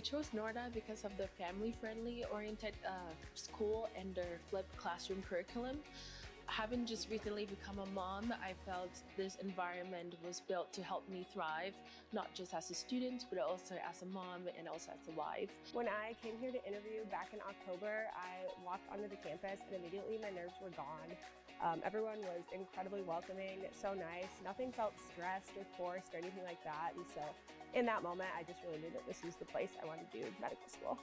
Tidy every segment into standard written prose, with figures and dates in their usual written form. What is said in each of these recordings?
chose Noorda because of the family-friendly oriented school and their flipped classroom curriculum. Having just recently become a mom, I felt this environment was built to help me thrive, not just as a student, but also as a mom and also as a wife. When I came here to interview back in October, I walked onto the campus and immediately my nerves were gone. Everyone was incredibly welcoming, so nice. Nothing felt stressed or forced or anything like that. And so in that moment, I just really knew that this was the place I wanted to do medical school.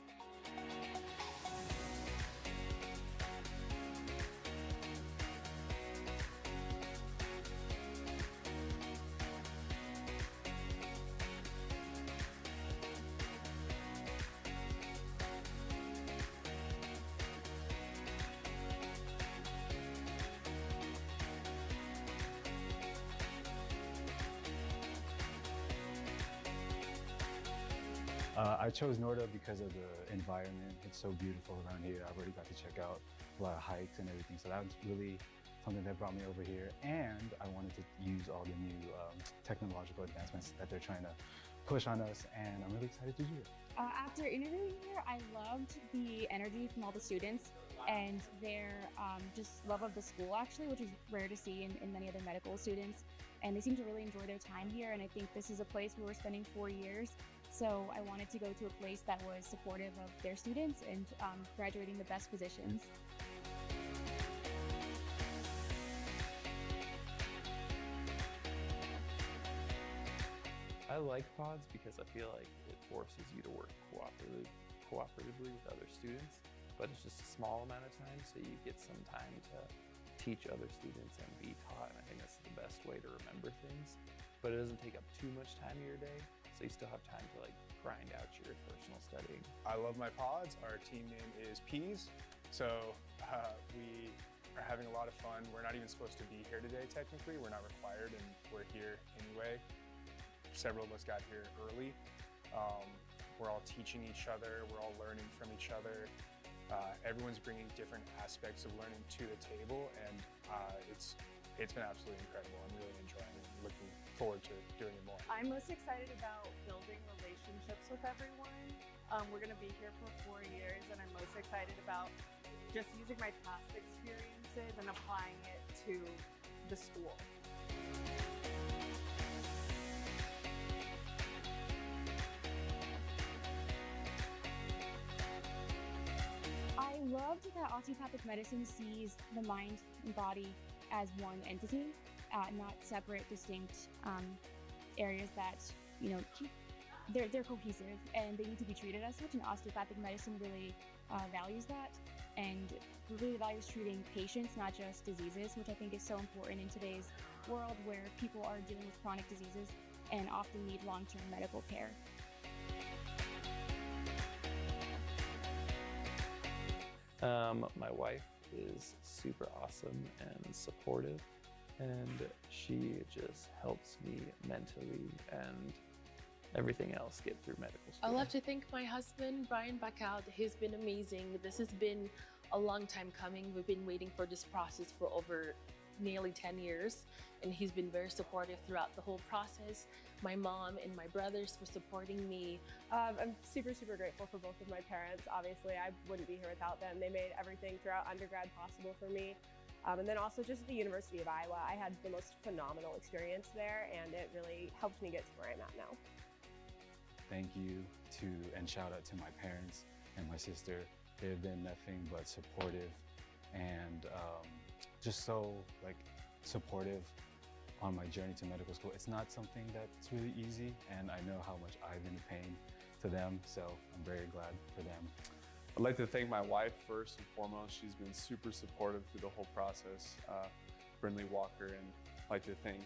I chose Noorda because of the environment. It's so beautiful around here. I've already got to check out a lot of hikes and everything. So that was really something that brought me over here. And I wanted to use all the new technological advancements that they're trying to push on us. And I'm really excited to do it. After interviewing here, I loved the energy from all the students and their just love of the school, actually, which is rare to see in many other medical students. And they seem to really enjoy their time here. And I think this is a place where we're spending 4 years. So I wanted to go to a place that was supportive of their students and graduating the best physicians. I like pods because I feel like it forces you to work cooperatively with other students, but it's just a small amount of time, so you get some time to teach other students and be taught, and I think that's the best way to remember things. But it doesn't take up too much time of your day, so you still have time to grind out your personal studying. I love my pods. Our team name is Peas, so we are having a lot of fun. We're not even supposed to be here today technically, we're not required, and we're here anyway. Several of us got here early. We're all teaching each other, we're all learning from each other. Everyone's bringing different aspects of learning to the table, and it's been absolutely incredible. I'm really enjoying it and looking forward to doing it more. I'm most excited about building relationships with everyone. We're going to be here for 4 years, and I'm most excited about just using my past experiences and applying it to the school. I loved that osteopathic medicine sees the mind and body as one entity, not separate, distinct areas that, they're cohesive and they need to be treated as such, and osteopathic medicine really values that and really values treating patients, not just diseases, which I think is so important in today's world where people are dealing with chronic diseases and often need long-term medical care. My wife is super awesome and supportive, and she just helps me mentally and everything else get through medical school. I'd love to thank my husband, Brian Backout. He's been amazing. This has been a long time coming. We've been waiting for this process for over nearly 10 years, and he's been very supportive throughout the whole process. My mom and my brothers for supporting me. I'm super, super grateful for both of my parents. Obviously, I wouldn't be here without them. They made everything throughout undergrad possible for me. And then also just at the University of Iowa, I had the most phenomenal experience there, and it really helped me get to where I'm at now. Thank you and shout out to my parents and my sister. They've been nothing but supportive and just so supportive on my journey to medical school. It's not something that's really easy, and I know how much I've been a pain to them, so I'm very glad for them. I'd like to thank my wife first and foremost. She's been super supportive through the whole process, Brindley Walker, and I'd like to thank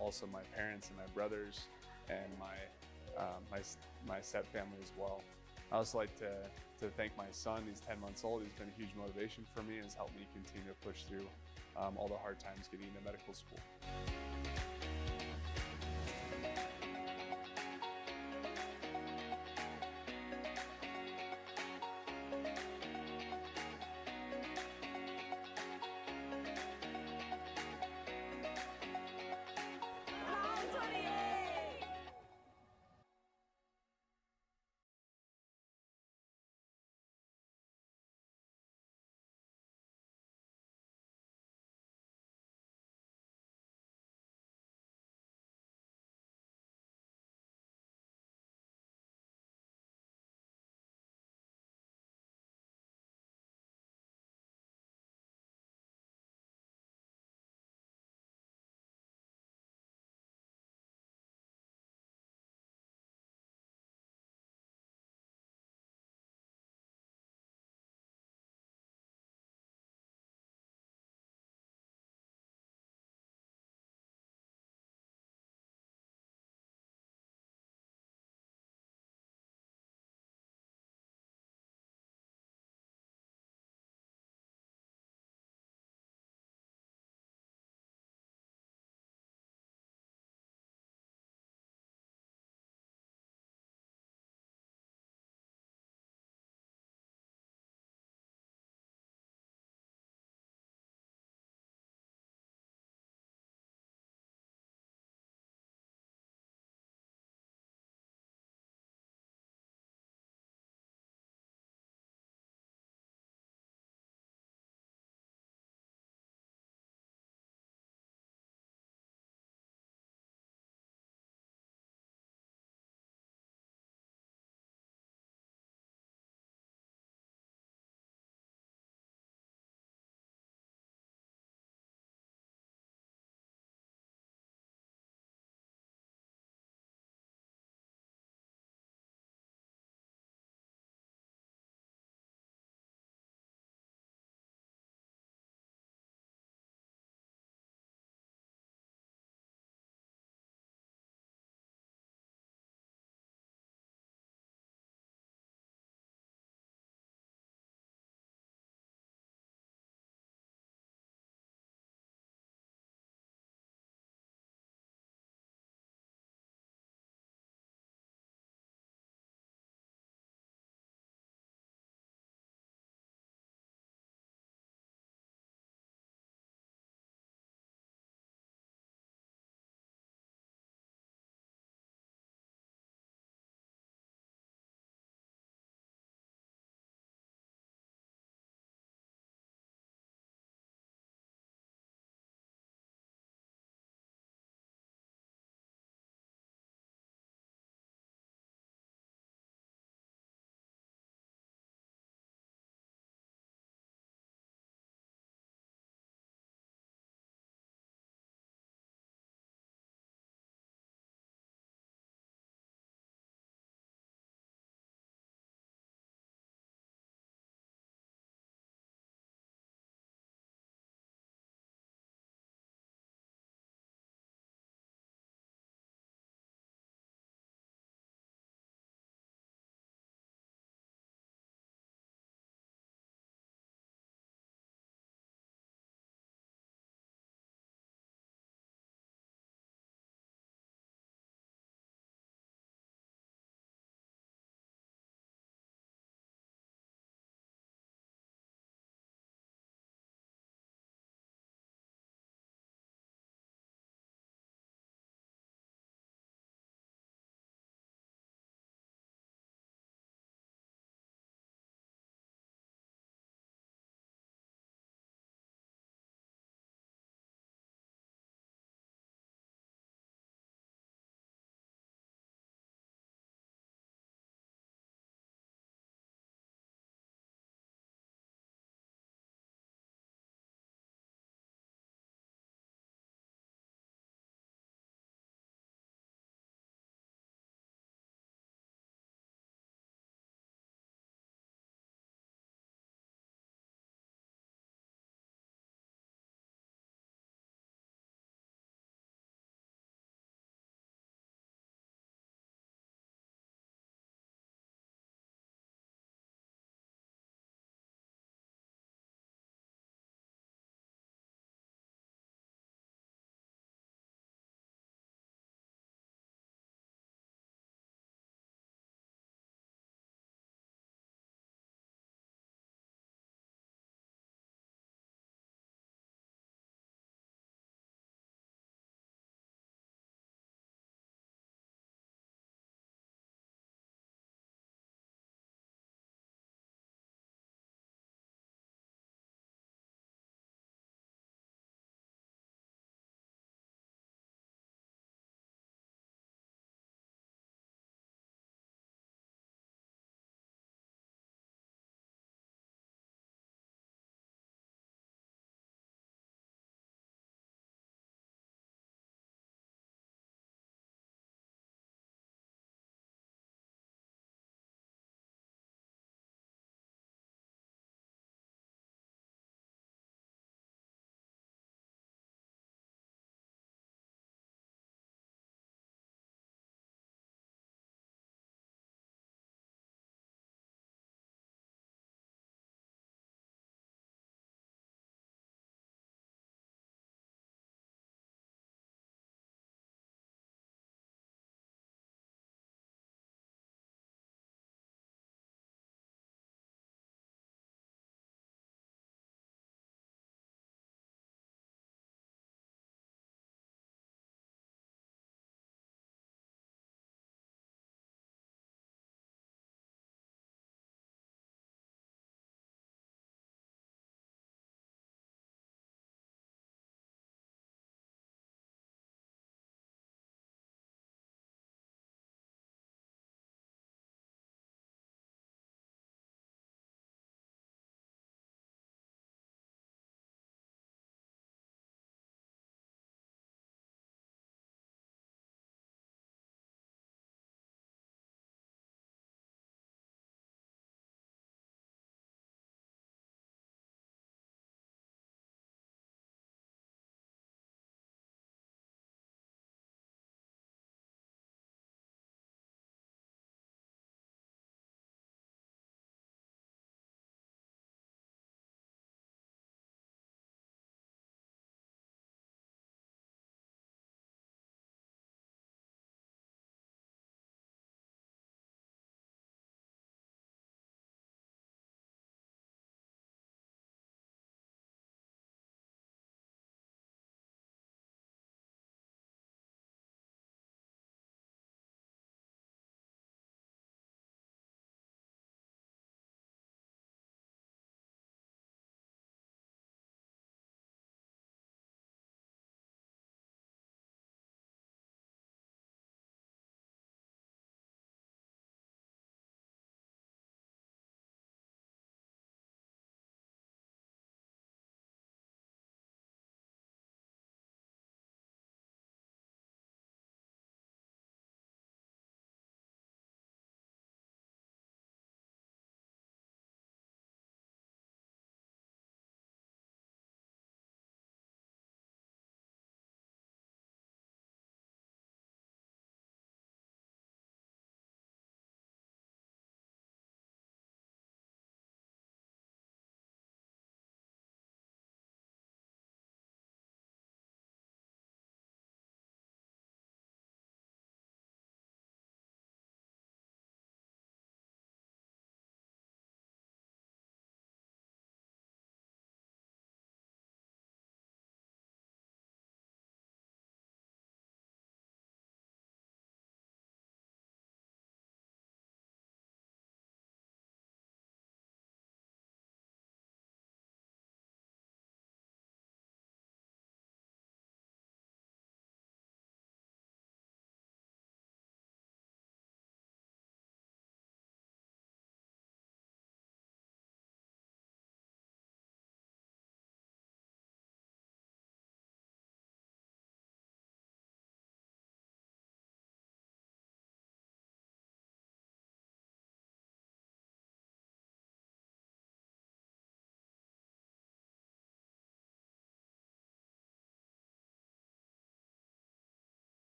also my parents and my brothers and my step family as well. I also like to thank my son. He's 10 months old. He's been a huge motivation for me and has helped me continue to push through all the hard times getting into medical school.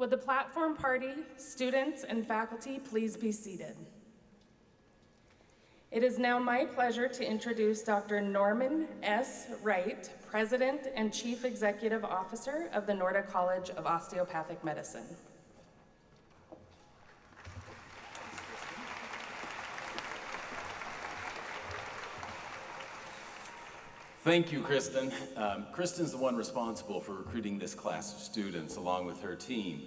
Would the platform party, students, and faculty please be seated? It is now my pleasure to introduce Dr. Norman S. Wright, President and Chief Executive Officer of the Noorda College of Osteopathic Medicine. Thank you, Kristen. Kristen's the one responsible for recruiting this class of students along with her team.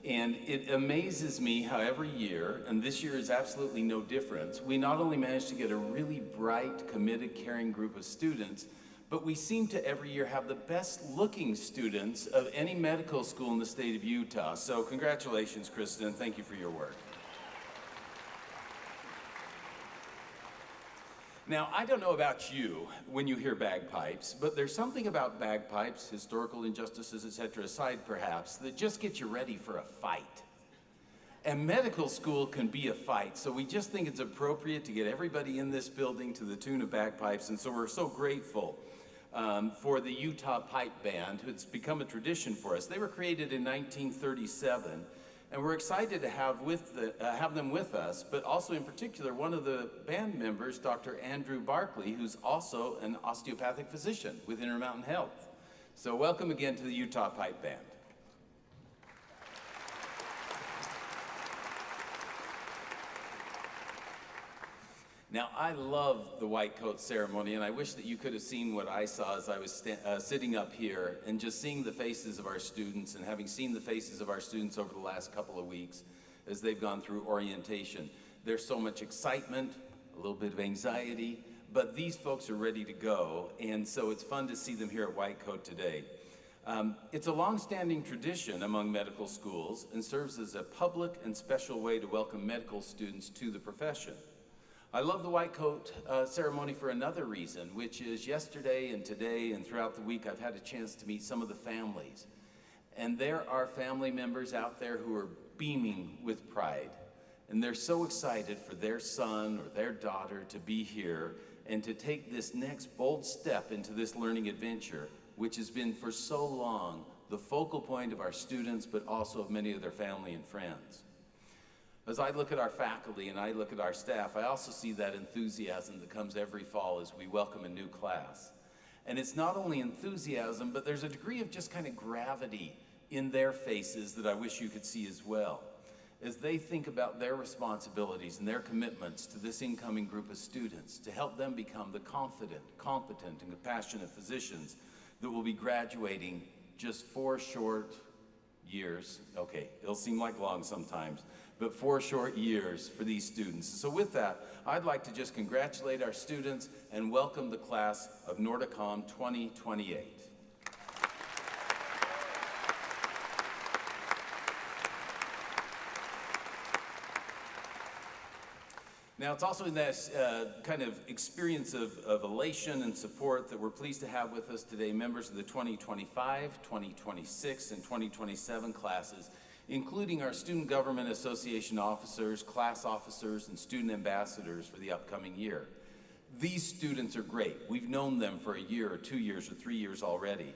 And it amazes me how every year, and this year is absolutely no different, we not only manage to get a really bright, committed, caring group of students, but we seem to every year have the best looking students of any medical school in the state of Utah. So congratulations, Kristen. Thank you for your work. Now, I don't know about you when you hear bagpipes, but there's something about bagpipes, historical injustices, etc. aside perhaps, that just gets you ready for a fight. And medical school can be a fight, so we just think it's appropriate to get everybody in this building to the tune of bagpipes, and so we're so grateful for the Utah Pipe Band. It's become a tradition for us. They were created in 1937, and we're excited to have them with us, but also in particular, one of the band members, Dr. Andrew Barkley, who's also an osteopathic physician with Intermountain Health. So welcome again to the Utah Pipe Band. Now, I love the white coat ceremony, and I wish that you could have seen what I saw as I was sitting up here and just seeing the faces of our students and having seen the faces of our students over the last couple of weeks as they've gone through orientation. There's so much excitement, a little bit of anxiety, but these folks are ready to go, and so it's fun to see them here at White Coat today. It's a long-standing tradition among medical schools and serves as a public and special way to welcome medical students to the profession. I love the white coat ceremony for another reason, which is yesterday and today and throughout the week I've had a chance to meet some of the families. And there are family members out there who are beaming with pride. And they're so excited for their son or their daughter to be here and to take this next bold step into this learning adventure, which has been for so long the focal point of our students, but also of many of their family and friends. As I look at our faculty and I look at our staff, I also see that enthusiasm that comes every fall as we welcome a new class. And it's not only enthusiasm, but there's a degree of just kind of gravity in their faces that I wish you could see as well, as they think about their responsibilities and their commitments to this incoming group of students to help them become the confident, competent, and compassionate physicians that will be graduating just 4 short years. Okay, it'll seem like long sometimes, but 4 short years for these students. So with that, I'd like to just congratulate our students and welcome the class of NoordaCom 2028. Now, it's also in this kind of experience of elation and support that we're pleased to have with us today members of the 2025, 2026, and 2027 classes, including our Student Government Association officers, class officers, and student ambassadors for the upcoming year. These students are great. We've known them for a year or 2 years or 3 years already.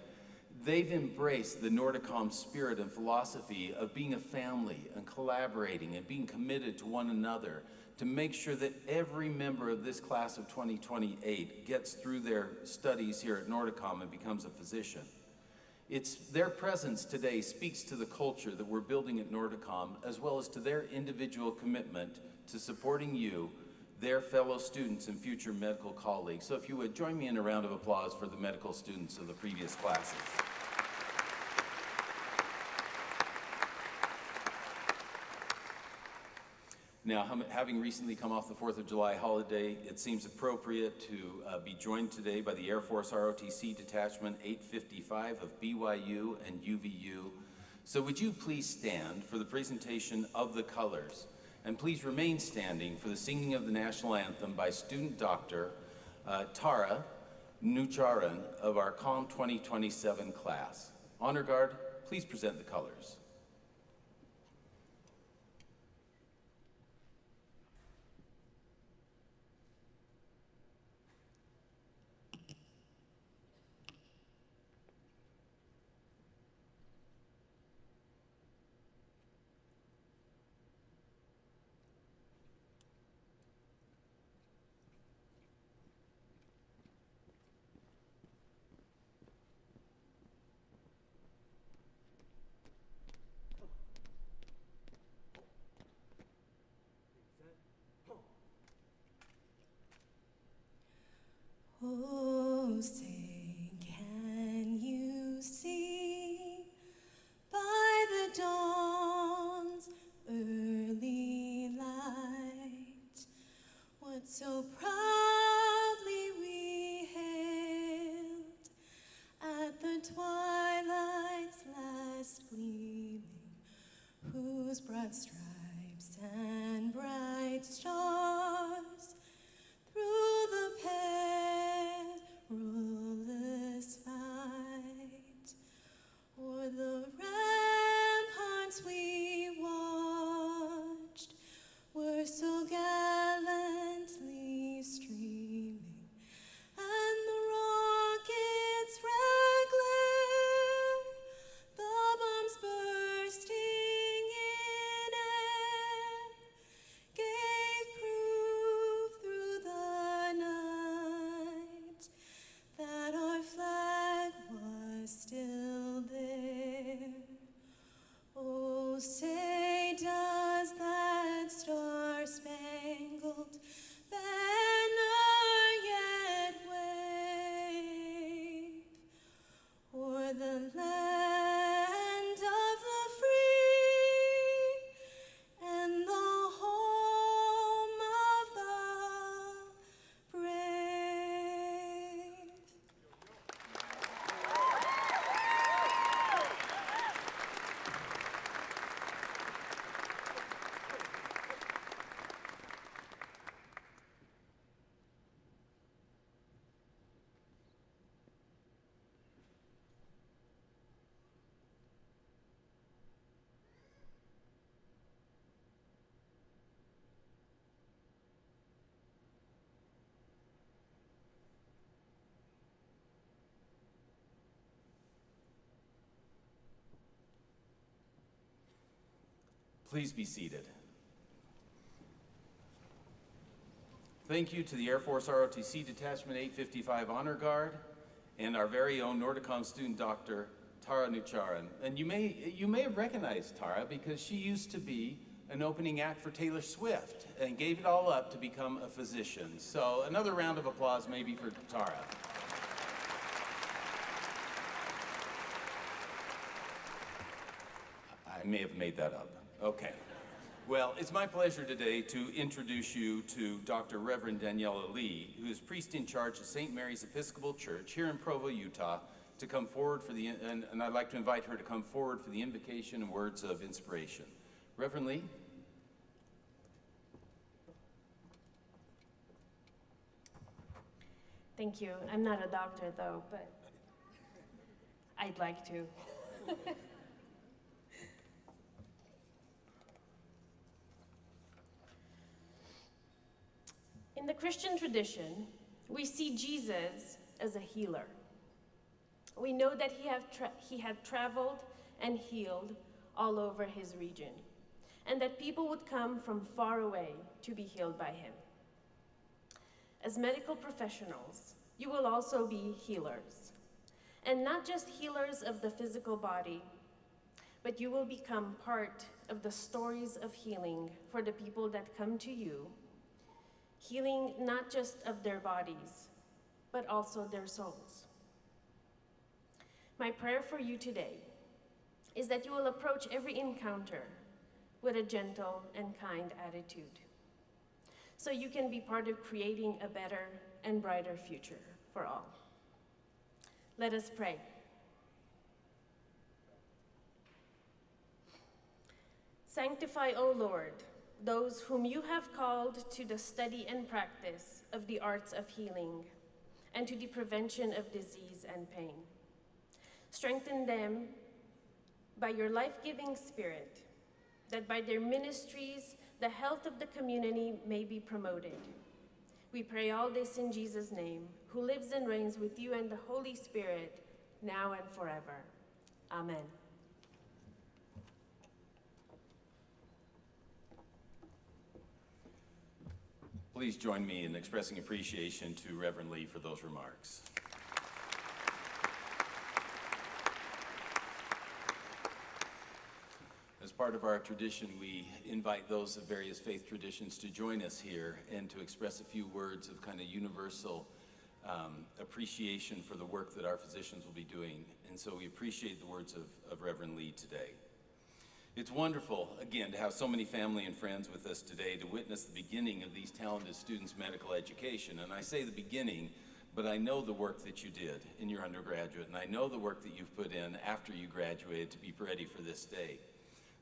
They've embraced the NoordaCom spirit and philosophy of being a family and collaborating and being committed to one another to make sure that every member of this class of 2028 gets through their studies here at NoordaCom and becomes a physician. It's their presence today speaks to the culture that we're building at NoordaCom, as well as to their individual commitment to supporting you, their fellow students and future medical colleagues. So if you would join me in a round of applause for the medical students of the previous classes. Now, having recently come off the 4th of July holiday, it seems appropriate to be joined today by the Air Force ROTC Detachment 855 of BYU and UVU. So would you please stand for the presentation of the colors? And please remain standing for the singing of the national anthem by student doctor Tara Nucharan of our COM 2027 class. Honor Guard, please present the colors. Oh, say, can you see by the dawn's early light what so proudly we hailed at the twilight's last gleaming, whose broad stripes and bright stars through the perilous fight o'er the ramparts we watched were so gallantly streaming, and the rocket's red glare, the bombs bursting in air, gave proof through the night that our flag was still there. Oh, say, does that star-spangled banner yet wave o'er the land of the free and the home of the brave? Please be seated. Thank you to the Air Force ROTC Detachment 855 Honor Guard and our very own Noorda student, Dr. Tara Nucharan. And you may have recognized Tara because she used to be an opening act for Taylor Swift and gave it all up to become a physician. So another round of applause maybe for Tara. I may have made that up. Okay. Well, it's my pleasure today to introduce you to Dr. Reverend Daniela Lee, who is priest in charge of St. Mary's Episcopal Church here in Provo, Utah, to come forward for the, and I'd like to invite her to come forward for the invocation and words of inspiration. Reverend Lee? Thank you. I'm not a doctor though, but I'd like to. In the Christian tradition, we see Jesus as a healer. We know that he had traveled and healed all over his region, and that people would come from far away to be healed by him. As medical professionals, you will also be healers, and not just healers of the physical body, but you will become part of the stories of healing for the people that come to you, healing not just of their bodies, but also their souls. My prayer for you today is that you will approach every encounter with a gentle and kind attitude, so you can be part of creating a better and brighter future for all. Let us pray. Sanctify, O Lord, those whom you have called to the study and practice of the arts of healing and to the prevention of disease and pain. Strengthen them by your life-giving spirit, that by their ministries, the health of the community may be promoted. We pray all this in Jesus' name, who lives and reigns with you and the Holy Spirit, now and forever. Amen. Please join me in expressing appreciation to Reverend Lee for those remarks. As part of our tradition, we invite those of various faith traditions to join us here and to express a few words of kind of universal appreciation for the work that our physicians will be doing, and so we appreciate the words of Reverend Lee today. It's wonderful, again, to have so many family and friends with us today to witness the beginning of these talented students' medical education. And I say the beginning, but I know the work that you did in your undergraduate, and I know the work that you've put in after you graduated to be ready for this day.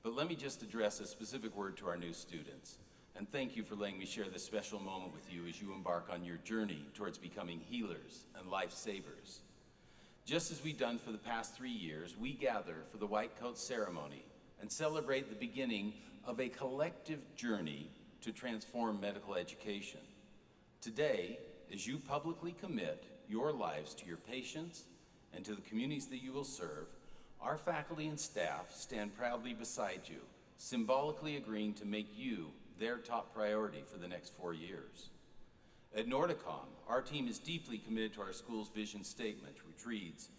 But let me just address a specific word to our new students. And thank you for letting me share this special moment with you as you embark on your journey towards becoming healers and lifesavers. Just as we've done for the past 3 years, we gather for the white coat ceremony and celebrate the beginning of a collective journey to transform medical education. Today, as you publicly commit your lives to your patients and to the communities that you will serve, our faculty and staff stand proudly beside you, symbolically agreeing to make you their top priority for the next 4 years. At NORDACOM, our team is deeply committed to our school's vision statement, which reads,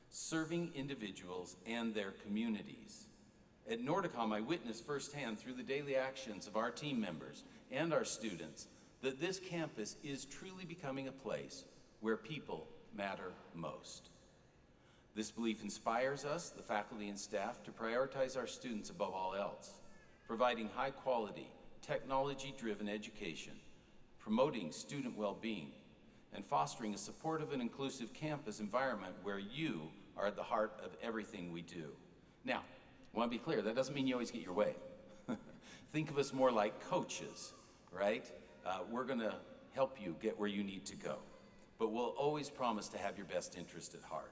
"Serving individuals and their communities." At NORDACOM, I witnessed firsthand through the daily actions of our team members and our students that this campus is truly becoming a place where people matter most. This belief inspires us, the faculty and staff, to prioritize our students above all else, providing high-quality, technology-driven education, promoting student well-being, and fostering a supportive and inclusive campus environment where you are at the heart of everything we do. Now, I want to be clear, that doesn't mean you always get your way. Think of us more like coaches, right? We're going to help you get where you need to go, but we'll always promise to have your best interest at heart.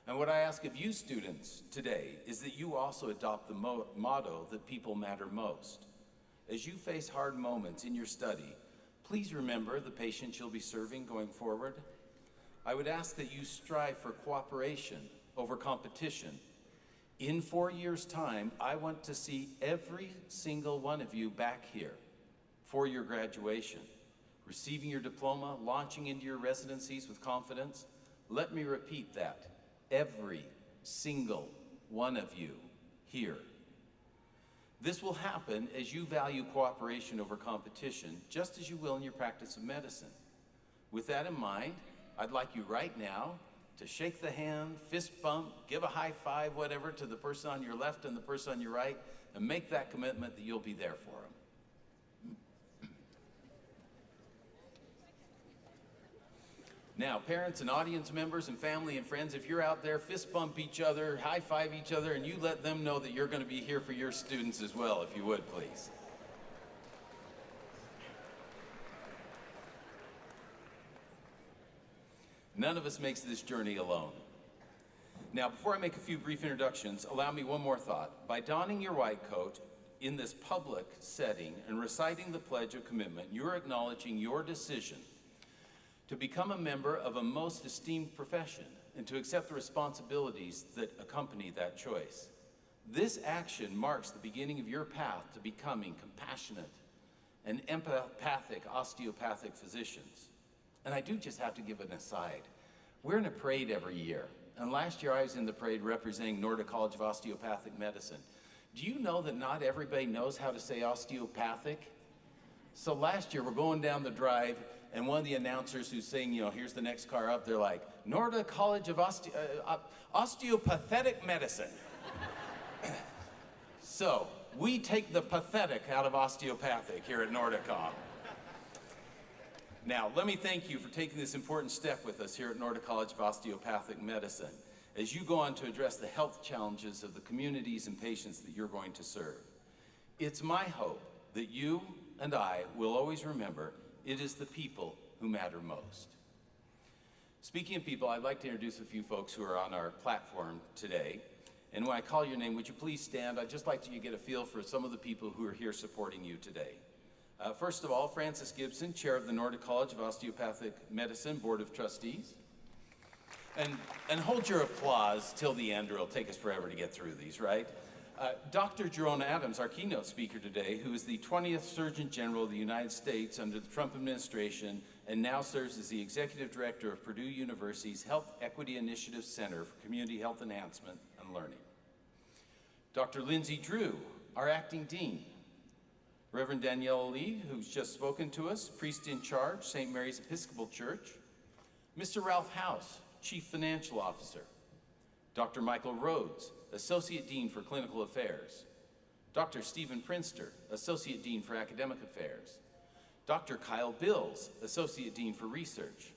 And what I ask of you students today is that you also adopt the motto that people matter most. As you face hard moments in your study, please remember the patients you'll be serving going forward. I would ask that you strive for cooperation over competition. In 4 years' time, I want to see every single one of you back here for your graduation, receiving your diploma, launching into your residencies with confidence. Let me repeat that. Every single one of you here. This will happen as you value cooperation over competition, just as you will in your practice of medicine. With that in mind, I'd like you right now to shake the hand, fist bump, give a high five, whatever, to the person on your left and the person on your right, and make that commitment that you'll be there for them. Now, parents and audience members and family and friends, if you're out there, fist bump each other, high five each other, and you let them know that you're going to be here for your students as well, if you would, please. None of us makes this journey alone. Now, before I make a few brief introductions, allow me one more thought. By donning your white coat in this public setting and reciting the Pledge of Commitment, you're acknowledging your decision to become a member of a most esteemed profession and to accept the responsibilities that accompany that choice. This action marks the beginning of your path to becoming compassionate and empathic osteopathic physicians. And I do just have to give an aside. We're in a parade every year, and last year I was in the parade representing Noorda College of Osteopathic Medicine. Do you know that not everybody knows how to say osteopathic? So last year we're going down the drive, and one of the announcers who's saying, here's the next car up, they're like, Noorda College of Osteopathic Medicine. So, we take the pathetic out of osteopathic here at NORDACOM. Now, let me thank you for taking this important step with us here at Noorda College of Osteopathic Medicine as you go on to address the health challenges of the communities and patients that you're going to serve. It's my hope that you and I will always remember it is the people who matter most. Speaking of people, I'd like to introduce a few folks who are on our platform today. And when I call your name, would you please stand? I'd just like you to get a feel for some of the people who are here supporting you today. First of all, Francis Gibson, Chair of the Noorda College of Osteopathic Medicine Board of Trustees. And hold your applause till the end, or it'll take us forever to get through these, right? Dr. Jerome Adams, our keynote speaker today, who is the 20th Surgeon General of the United States under the Trump administration and now serves as the Executive Director of Purdue University's Health Equity Initiative Center for Community Health Enhancement and Learning. Dr. Lindsay Drew, our acting dean. Reverend Danielle Lee, who's just spoken to us, priest in charge, St. Mary's Episcopal Church. Mr. Ralph House, Chief Financial Officer. Dr. Michael Rhodes, Associate Dean for Clinical Affairs. Dr. Stephen Prinster, Associate Dean for Academic Affairs. Dr. Kyle Bills, Associate Dean for Research.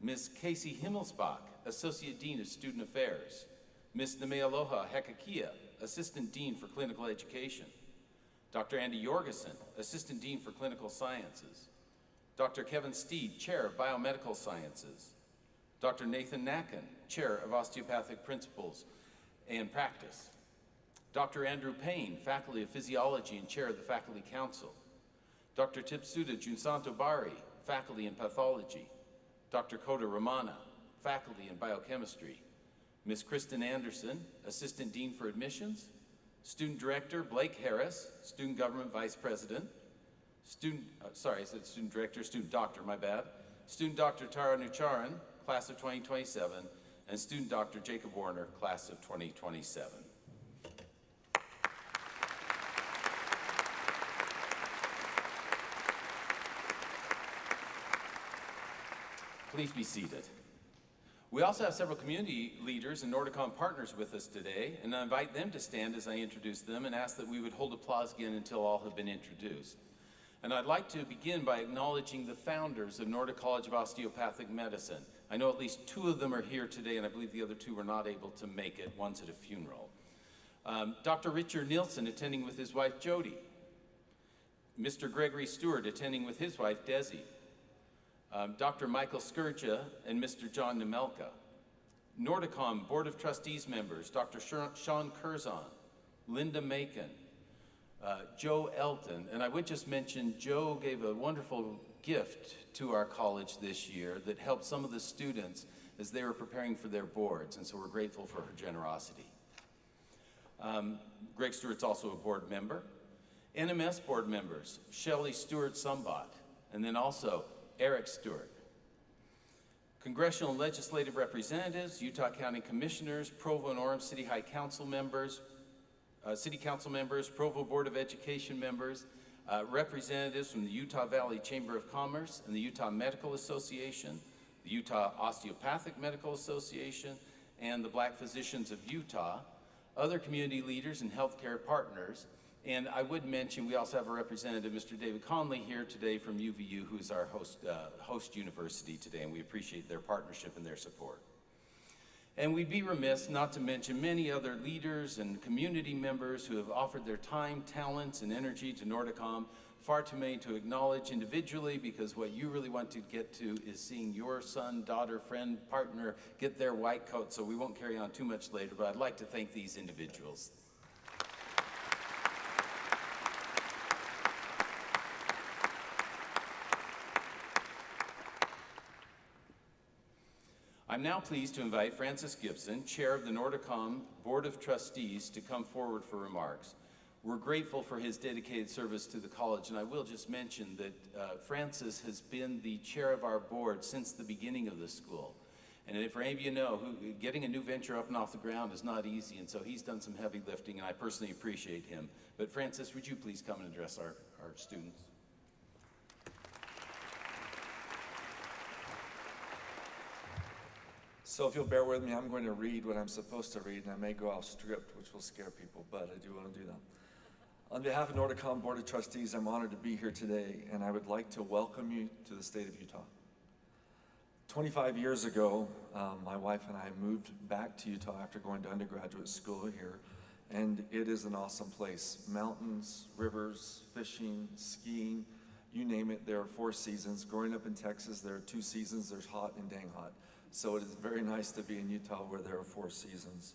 Ms. Casey Himmelsbach, Associate Dean of Student Affairs. Ms. Nemealoha Hekakia, Assistant Dean for Clinical Education. Dr. Andy Jorgensen, Assistant Dean for Clinical Sciences. Dr. Kevin Steed, Chair of Biomedical Sciences. Dr. Nathan Nacken, Chair of Osteopathic Principles and Practice. Dr. Andrew Payne, Faculty of Physiology and Chair of the Faculty Council. Dr. Tipsuda Junsanto Bari, Faculty in Pathology. Dr. Kota Ramana, Faculty in Biochemistry. Ms. Kristen Anderson, Assistant Dean for Admissions. Student Director Blake Harris, Student Government Vice President. Student Doctor, my bad. Student Dr. Tara Nucharan, Class of 2027, and Student Dr. Jacob Warner, Class of 2027. Please be seated. We also have several community leaders and NordaCom partners with us today, and I invite them to stand as I introduce them and ask that we would hold applause again until all have been introduced. And I'd like to begin by acknowledging the founders of Noorda College of Osteopathic Medicine. I know at least 2 of them are here today, and I believe the other 2 were not able to make it. One's at a funeral. Dr. Richard Nielsen attending with his wife Jody. Mr. Gregory Stewart attending with his wife Desi. Dr. Michael Skirja and Mr. John Nemelka. NordaCom Board of Trustees members, Dr. Sean Curzon, Linda Macon, Joe Elton, and I would just mention Joe gave a wonderful gift to our college this year that helped some of the students as they were preparing for their boards, and so we're grateful for her generosity. Greg Stewart's also a board member. NMS board members, Shelley Stewart-Sumbat, and then also Eric Stewart. Congressional and legislative representatives, Utah County Commissioners, Provo and Orem City High Council members, City Council members, Provo Board of Education members, representatives from the Utah Valley Chamber of Commerce and the Utah Medical Association, the Utah Osteopathic Medical Association, and the Black Physicians of Utah, other community leaders and healthcare partners. And I would mention we also have a representative, Mr. David Conley, here today from UVU, who is our host university today, and we appreciate their partnership and their support. And we'd be remiss not to mention many other leaders and community members who have offered their time, talents, and energy to NordaCom. Far too many to acknowledge individually, because what you really want to get to is seeing your son, daughter, friend, partner get their white coat, so we won't carry on too much later, but I'd like to thank these individuals. I'm now pleased to invite Francis Gibson, Chair of the NordaCom Board of Trustees, to come forward for remarks. We're grateful for his dedicated service to the college, and I will just mention that Francis has been the chair of our board since the beginning of the school. And if any of you know, getting a new venture up and off the ground is not easy, and so he's done some heavy lifting, and I personally appreciate him. But Francis, would you please come and address our students? So if you'll bear with me, I'm going to read what I'm supposed to read, and I may go off script, which will scare people, but I do want to do that. On behalf of NordaCom Board of Trustees, I'm honored to be here today, and I would like to welcome you to the state of Utah. 25 years ago, my wife and I moved back to Utah after going to undergraduate school here, and it is an awesome place. Mountains, rivers, fishing, skiing, you name it, there are 4 seasons. Growing up in Texas, there are 2 seasons, there's hot and dang hot. So it is very nice to be in Utah where there are 4 seasons.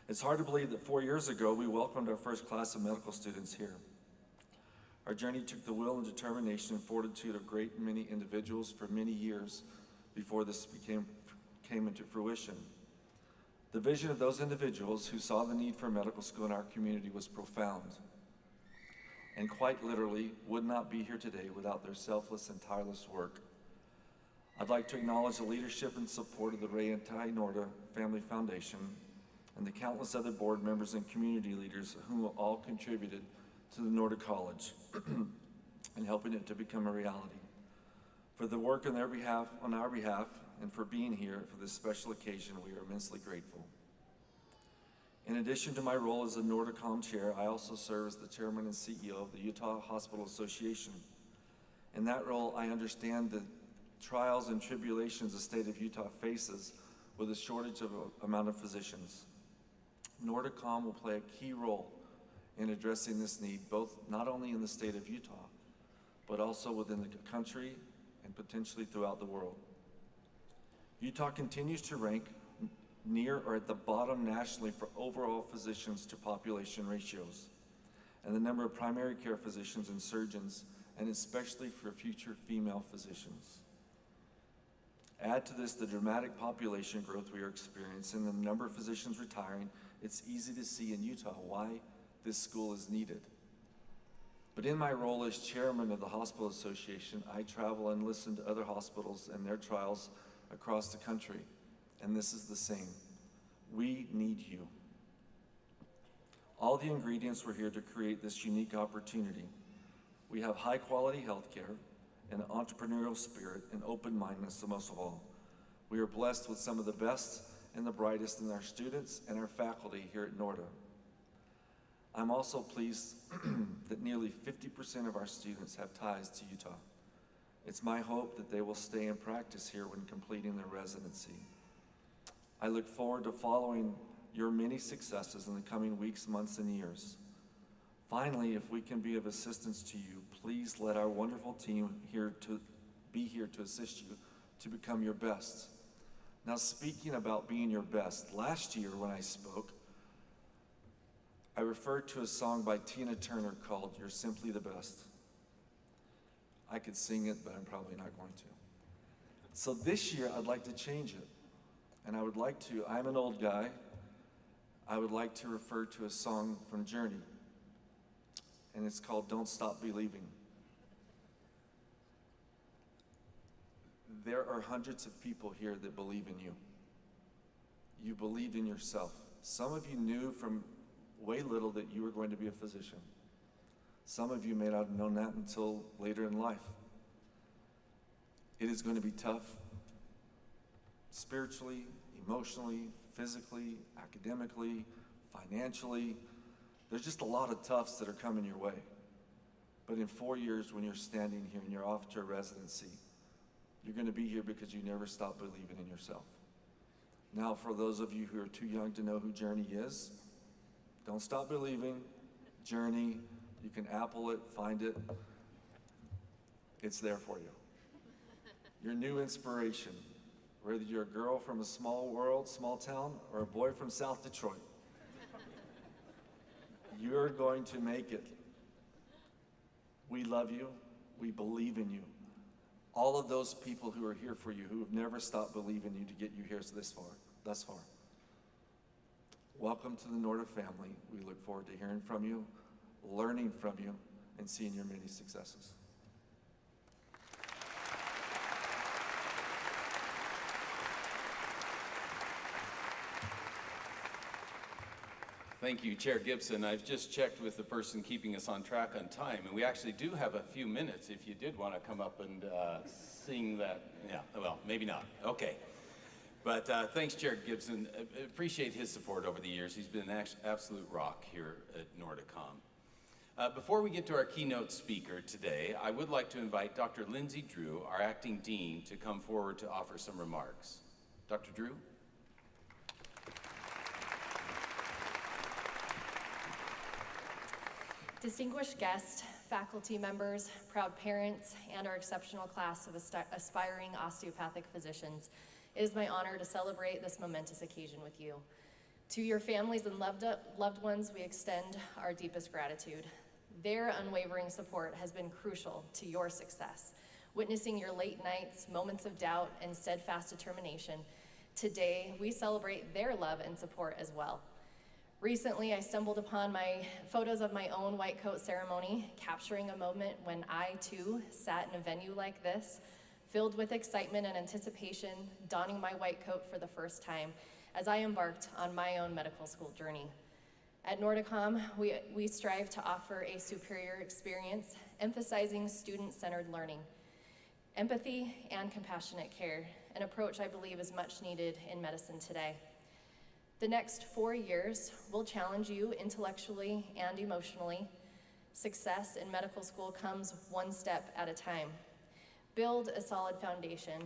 It's hard to believe that 4 years ago, we welcomed our first class of medical students here. Our journey took the will and determination and fortitude of great many individuals for many years before this came into fruition. The vision of those individuals who saw the need for medical school in our community was profound, and quite literally would not be here today without their selfless and tireless work. I'd like to acknowledge the leadership and support of the Ray and Ty Noorda Family Foundation and the countless other board members and community leaders who all contributed to the Noorda College and helping it to become a reality. For the work on our behalf, and for being here for this special occasion. We are immensely grateful. In addition to my role as the NORDACOM chair, I also serve as the chairman and CEO of the Utah Hospital Association. In that role, I understand the trials and tribulations the state of Utah faces with a shortage of amount of physicians. NORDACOM will play a key role in addressing this need, both not only in the state of Utah, but also within the country and potentially throughout the world. Utah continues to rank near or at the bottom nationally for overall physicians to population ratios and the number of primary care physicians and surgeons, and especially for future female physicians. Add to this the dramatic population growth we are experiencing and the number of physicians retiring. It's easy to see in Utah why this school is needed. But in my role as chairman of the Hospital Association, I travel and listen to other hospitals and their trials across the country, and this is the same. We need you. All the ingredients were here to create this unique opportunity. We have high quality healthcare, an entrepreneurial spirit, and open-mindedness most of all. We are blessed with some of the best and the brightest in our students and our faculty here at Noorda. I'm also pleased that nearly 50% of our students have ties to Utah. It's my hope that they will stay and practice here when completing their residency. I look forward to following your many successes in the coming weeks, months, and years. Finally, if we can be of assistance to you, please let our wonderful team be here to assist you to become your best. Now, speaking about being your best, last year when I spoke, I referred to a song by Tina Turner called "You're Simply the Best." I could sing it, but I'm probably not going to. So this year, I'd like to change it. And I'm an old guy, I would like to refer to a song from Journey. And it's called "Don't Stop Believing." There are hundreds of people here that believe in you. You believed in yourself. Some of you knew from way little that you were going to be a physician. Some of you may not have known that until later in life. It is going to be tough, spiritually, emotionally, physically, academically, financially. There's just a lot of toughs that are coming your way. But in 4 years, when you're standing here and you're off to a residency, you're going to be here because you never stop believing in yourself. Now, for those of you who are too young to know who Journey is, don't stop believing. Journey, you can Apple it, find it. It's there for you. Your new inspiration, whether you're a girl from a small world, small town, or a boy from South Detroit, you're going to make it. We love you. We believe in you. All of those people who are here for you, who have never stopped believing in you to get you here thus far. Welcome to the Noorda family. We look forward to hearing from you, learning from you, and seeing your many successes. Thank you, Chair Gibson. I've just checked with the person keeping us on track on time, and we actually do have a few minutes if you did want to come up and sing that. Yeah, well, maybe not. Okay. But thanks, Chair Gibson. I appreciate his support over the years. He's been an absolute rock here at NORDACOM. Before we get to our keynote speaker today, I would like to invite Dr. Lindsay Drew, our acting dean, to come forward to offer some remarks. Dr. Drew? Distinguished guests, faculty members, proud parents, and our exceptional class of aspiring osteopathic physicians, it is my honor to celebrate this momentous occasion with you. To your families and loved ones, we extend our deepest gratitude. Their unwavering support has been crucial to your success. Witnessing your late nights, moments of doubt, and steadfast determination, today we celebrate their love and support as well. Recently, I stumbled upon my photos of my own white coat ceremony, capturing a moment when I, too, sat in a venue like this, filled with excitement and anticipation, donning my white coat for the first time as I embarked on my own medical school journey. At NORDACOM, we strive to offer a superior experience, emphasizing student-centered learning. empathy, and compassionate care, an approach I believe is much needed in medicine today. The next 4 years will challenge you intellectually and emotionally. Success in medical school comes one step at a time. Build a solid foundation.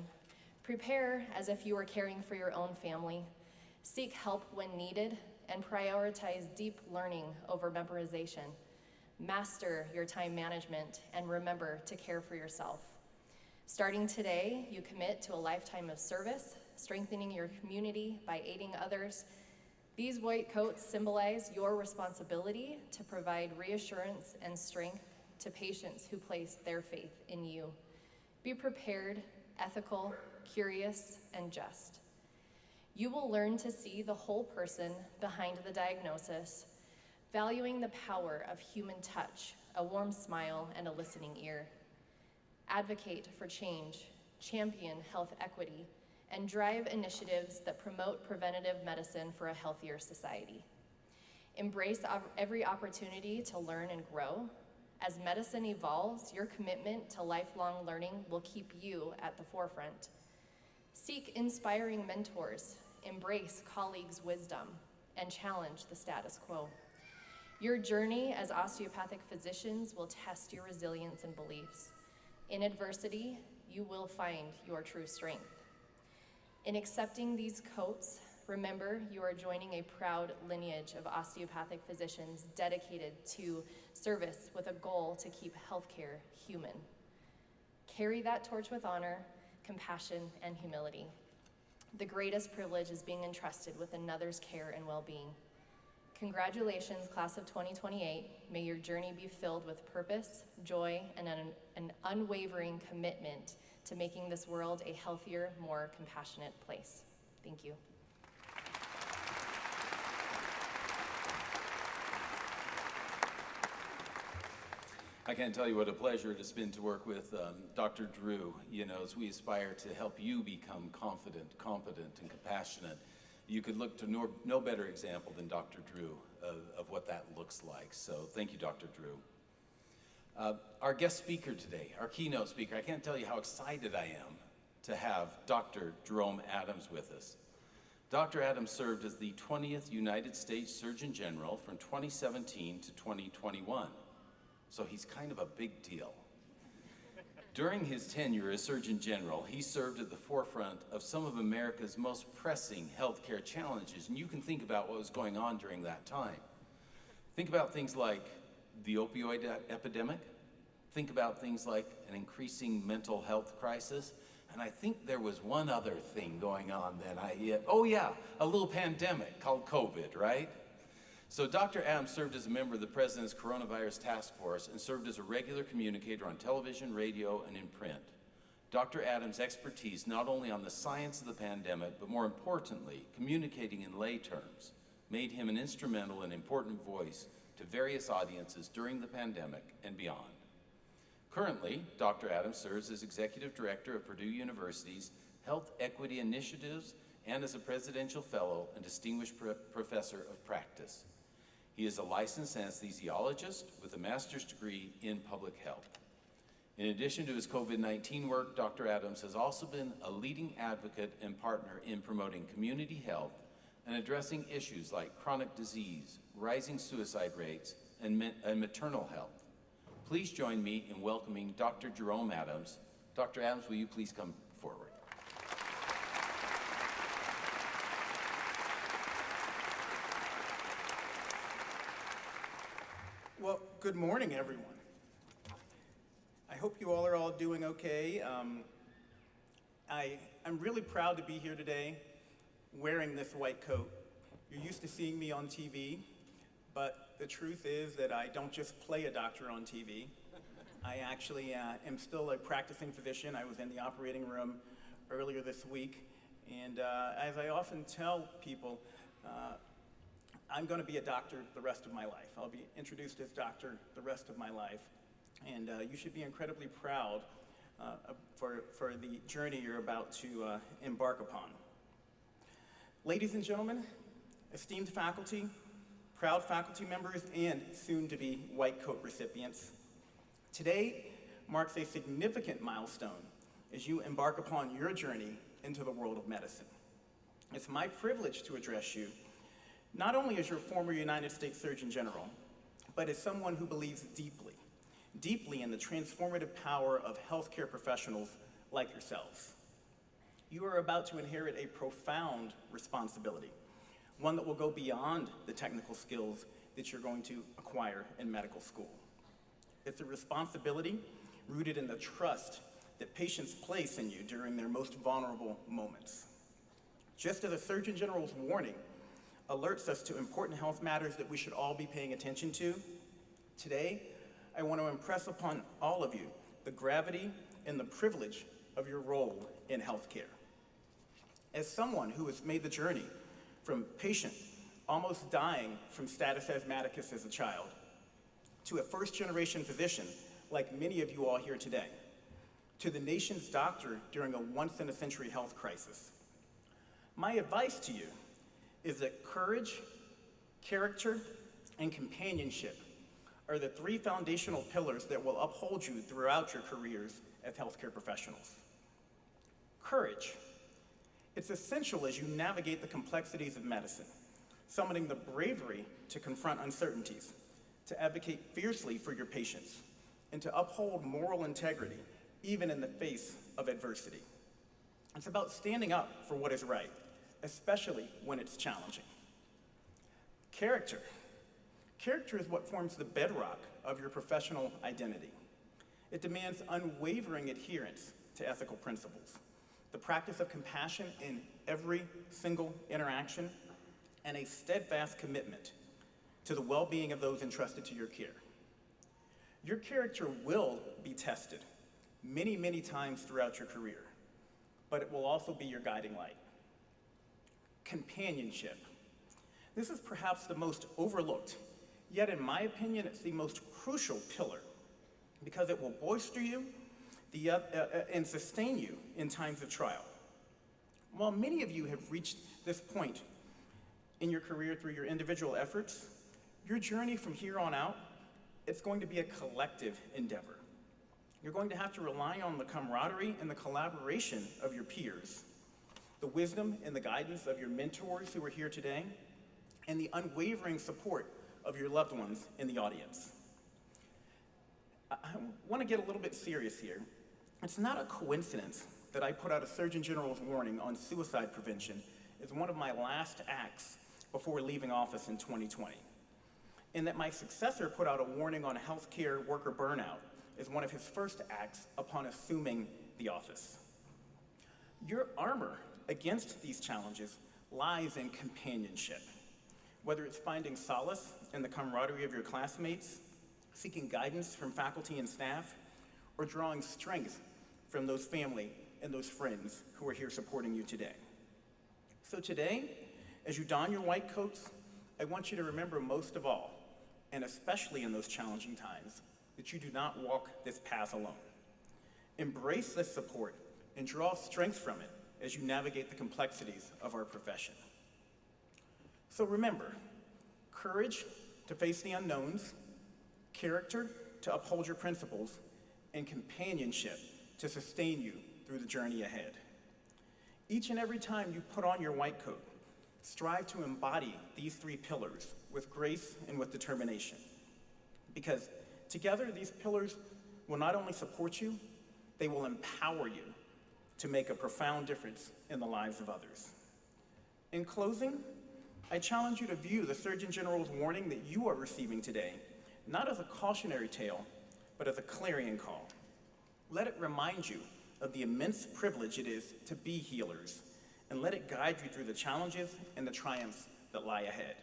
Prepare as if you were caring for your own family. Seek help when needed, and prioritize deep learning over memorization. Master your time management, and remember to care for yourself. Starting today, you commit to a lifetime of service, strengthening your community by aiding others. These white coats symbolize your responsibility to provide reassurance and strength to patients who place their faith in you. Be prepared, ethical, curious, and just. You will learn to see the whole person behind the diagnosis, valuing the power of human touch, a warm smile, and a listening ear. Advocate for change, champion health equity, and drive initiatives that promote preventative medicine for a healthier society. Embrace every opportunity to learn and grow. As medicine evolves, your commitment to lifelong learning will keep you at the forefront. Seek inspiring mentors, embrace colleagues' wisdom, and challenge the status quo. Your journey as osteopathic physicians will test your resilience and beliefs. In adversity, you will find your true strength. In accepting these coats, remember you are joining a proud lineage of osteopathic physicians dedicated to service with a goal to keep healthcare human. Carry that torch with honor, compassion, and humility. The greatest privilege is being entrusted with another's care and well-being. Congratulations, class of 2028. May your journey be filled with purpose, joy, and an unwavering commitment to making this world a healthier, more compassionate place. Thank you. I can't tell you what a pleasure it has been to work with Dr. Drew, as we aspire to help you become confident, competent, and compassionate. You could look to no better example than Dr. Drew of what that looks like. So thank you, Dr. Drew. Our guest speaker today, our keynote speaker, I can't tell you how excited I am to have Dr. Jerome Adams with us. Dr. Adams served as the 20th United States Surgeon General from 2017 to 2021. So he's kind of a big deal. During his tenure as Surgeon General, he served at the forefront of some of America's most pressing healthcare challenges, and you can think about what was going on during that time. Think about things like the opioid epidemic. Think about things like an increasing mental health crisis. And I think there was one other thing going on then. A little pandemic called COVID, right? So Dr. Adams served as a member of the President's Coronavirus Task Force and served as a regular communicator on television, radio, and in print. Dr. Adams' expertise not only on the science of the pandemic, but more importantly, communicating in lay terms, made him an instrumental and important voice to various audiences during the pandemic and beyond. Currently, Dr. Adams serves as Executive Director of Purdue University's Health Equity Initiatives and as a Presidential Fellow and Distinguished Professor of Practice. He is a licensed anesthesiologist with a master's degree in public health. In addition to his COVID-19 work, Dr. Adams has also been a leading advocate and partner in promoting community health and addressing issues like chronic disease, rising suicide rates, and maternal health. Please join me in welcoming Dr. Jerome Adams. Dr. Adams, will you please come forward? Well, good morning, everyone. I hope you all are doing okay. I'm really proud to be here today wearing this white coat. You're used to seeing me on TV, but the truth is that I don't just play a doctor on TV. I actually am still a practicing physician. I was in the operating room earlier this week, and as I often tell people, I'm going to be a doctor the rest of my life. I'll be introduced as doctor the rest of my life. And you should be incredibly proud for the journey you're about to embark upon. Ladies and gentlemen, esteemed faculty, proud faculty members, and soon-to-be white coat recipients, today marks a significant milestone as you embark upon your journey into the world of medicine. It's my privilege to address you, not only as your former United States Surgeon General, but as someone who believes deeply in the transformative power of healthcare professionals like yourselves. You are about to inherit a profound responsibility, one that will go beyond the technical skills that you're going to acquire in medical school. It's a responsibility rooted in the trust that patients place in you during their most vulnerable moments. Just as a Surgeon General's warning alerts us to important health matters that we should all be paying attention to, today, I want to impress upon all of you the gravity and the privilege of your role in healthcare. As someone who has made the journey from patient almost dying from status asthmaticus as a child to a first-generation physician like many of you all here today, to the nation's doctor during a once-in-a-century health crisis, my advice to you is that courage, character, and companionship are the three foundational pillars that will uphold you throughout your careers as healthcare professionals. Courage. It's essential as you navigate the complexities of medicine, summoning the bravery to confront uncertainties, to advocate fiercely for your patients, and to uphold moral integrity even in the face of adversity. It's about standing up for what is right, especially when it's challenging. Character. Character is what forms the bedrock of your professional identity. It demands unwavering adherence to ethical principles, the practice of compassion in every single interaction, and a steadfast commitment to the well-being of those entrusted to your care. Your character will be tested many, many times throughout your career, but it will also be your guiding light. Companionship. This is perhaps the most overlooked, yet in my opinion, it's the most crucial pillar because it will bolster you and sustain you in times of trial. While many of you have reached this point in your career through your individual efforts, your journey from here on out, it's going to be a collective endeavor. You're going to have to rely on the camaraderie and the collaboration of your peers, the wisdom and the guidance of your mentors who are here today, and the unwavering support of your loved ones in the audience. I want to get a little bit serious here. It's not a coincidence that I put out a Surgeon General's warning on suicide prevention as one of my last acts before leaving office in 2020, and that my successor put out a warning on healthcare worker burnout as one of his first acts upon assuming the office. Your armor against these challenges lies in companionship, whether it's finding solace in the camaraderie of your classmates, seeking guidance from faculty and staff, or drawing strength from those family and those friends who are here supporting you today. So today, as you don your white coats, I want you to remember most of all, and especially in those challenging times, that you do not walk this path alone. Embrace this support and draw strength from it as you navigate the complexities of our profession. So remember, courage to face the unknowns, character to uphold your principles, and companionship to sustain you through the journey ahead. Each and every time you put on your white coat, strive to embody these three pillars with grace and with determination. Because together, these pillars will not only support you, they will empower you to make a profound difference in the lives of others. In closing, I challenge you to view the Surgeon General's warning that you are receiving today, not as a cautionary tale, but as a clarion call. Let it remind you of the immense privilege it is to be healers, and let it guide you through the challenges and the triumphs that lie ahead.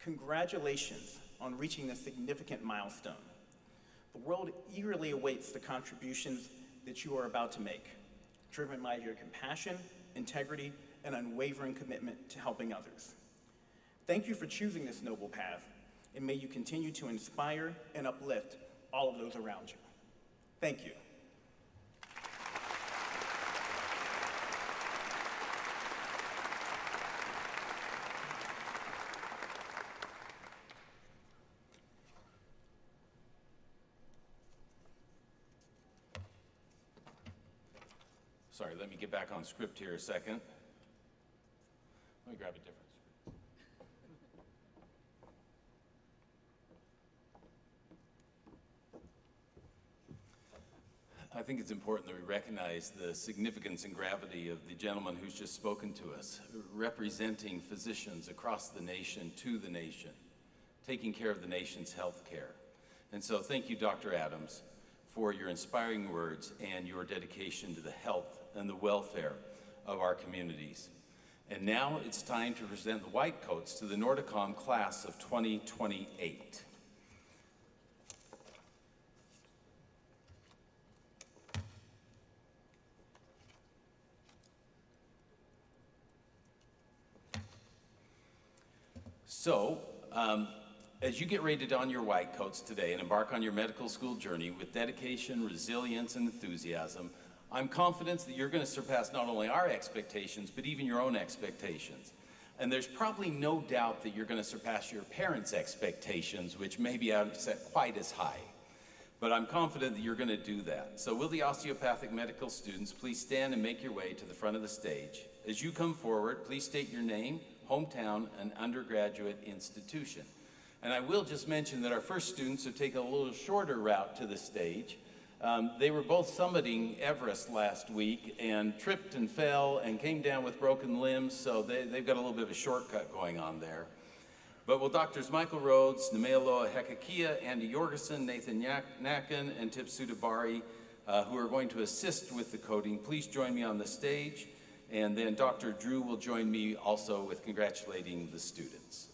Congratulations on reaching this significant milestone. The world eagerly awaits the contributions that you are about to make, driven by your compassion, integrity, and unwavering commitment to helping others. Thank you for choosing this noble path, and may you continue to inspire and uplift all of those around you. Thank you. sorry, let me get back on script here a second. Let me grab a different script. I think it's important that we recognize the significance and gravity of the gentleman who's just spoken to us, representing physicians across the nation, to the nation, taking care of the nation's health care. And so thank you, Dr. Adams, for your inspiring words and your dedication to the health and the welfare of our communities. And now it's time to present the white coats to the NORDACOM class of 2028. So, as you get ready to don your white coats today and embark on your medical school journey with dedication, resilience, and enthusiasm, I'm confident that you're going to surpass not only our expectations, but even your own expectations. And there's probably no doubt that you're going to surpass your parents' expectations, which maybe aren't set quite as high. But I'm confident that you're going to do that. So will the osteopathic medical students please stand and make your way to the front of the stage. As you come forward, please state your name, hometown, and undergraduate institution. And I will just mention that our first students have taken a little shorter route to the stage. They were both summiting Everest last week and tripped and fell and came down with broken limbs, so they've got a little bit of a shortcut going on there. But will Doctors Michael Rhodes, Nemealoa Hekakia, Andy Jorgensen, Nathan Nakin, and Tip Sudabari, who are going to assist with the coding, please join me on the stage. And then Dr. Drew will join me also with congratulating the students.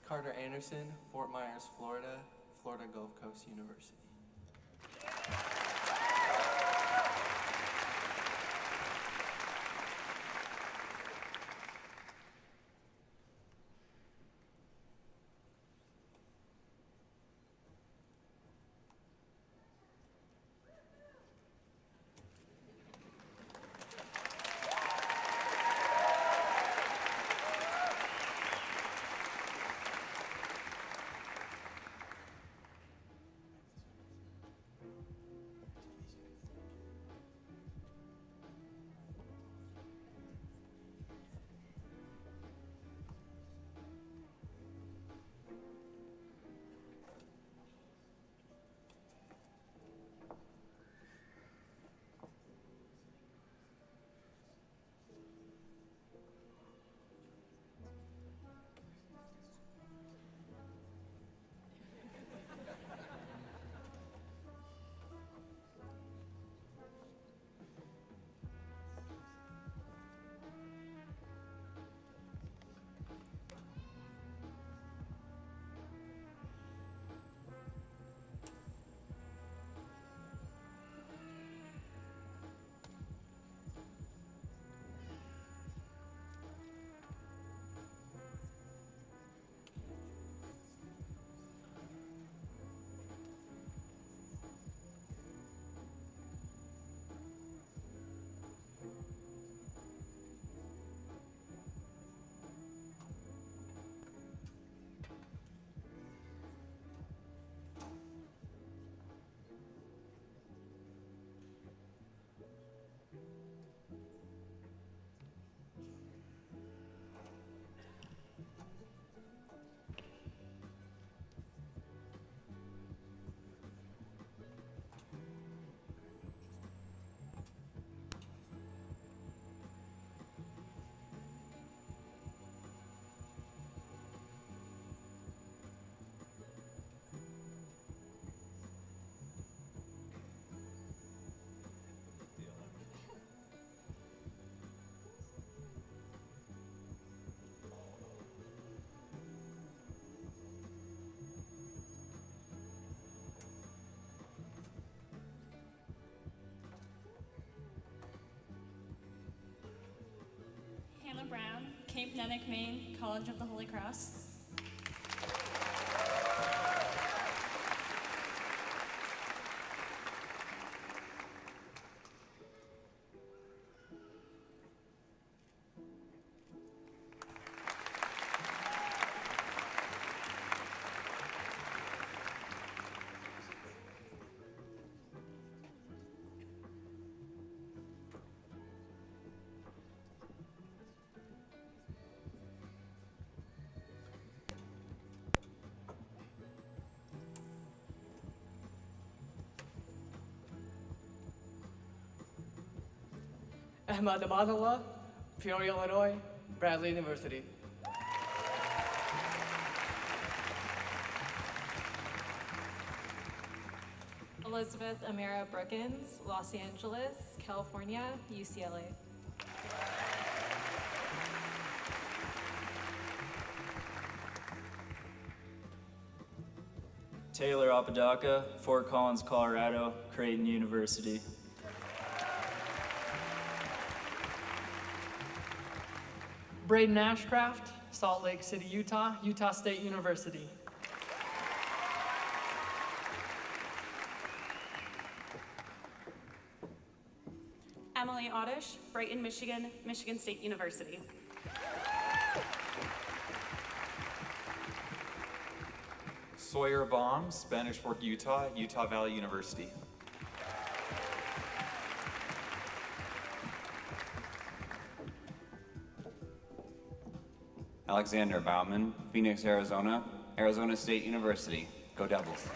Carter Anderson, Fort Myers, Florida, Florida Gulf Coast University. Cape Nennick, Maine, College of the Holy Cross. Ahmad Amadallah, Peoria, Illinois, Bradley University. Elizabeth Amira Brookins, Los Angeles, California, UCLA. Taylor Apodaca, Fort Collins, Colorado, Creighton University. Braden Ashcraft, Salt Lake City, Utah, Utah State University. Emily Oddish, Brighton, Michigan, Michigan State University. Sawyer Baum, Spanish Fork, Utah, Utah Valley University. Alexander Bauman, Phoenix, Arizona, Arizona State University. Go Devils.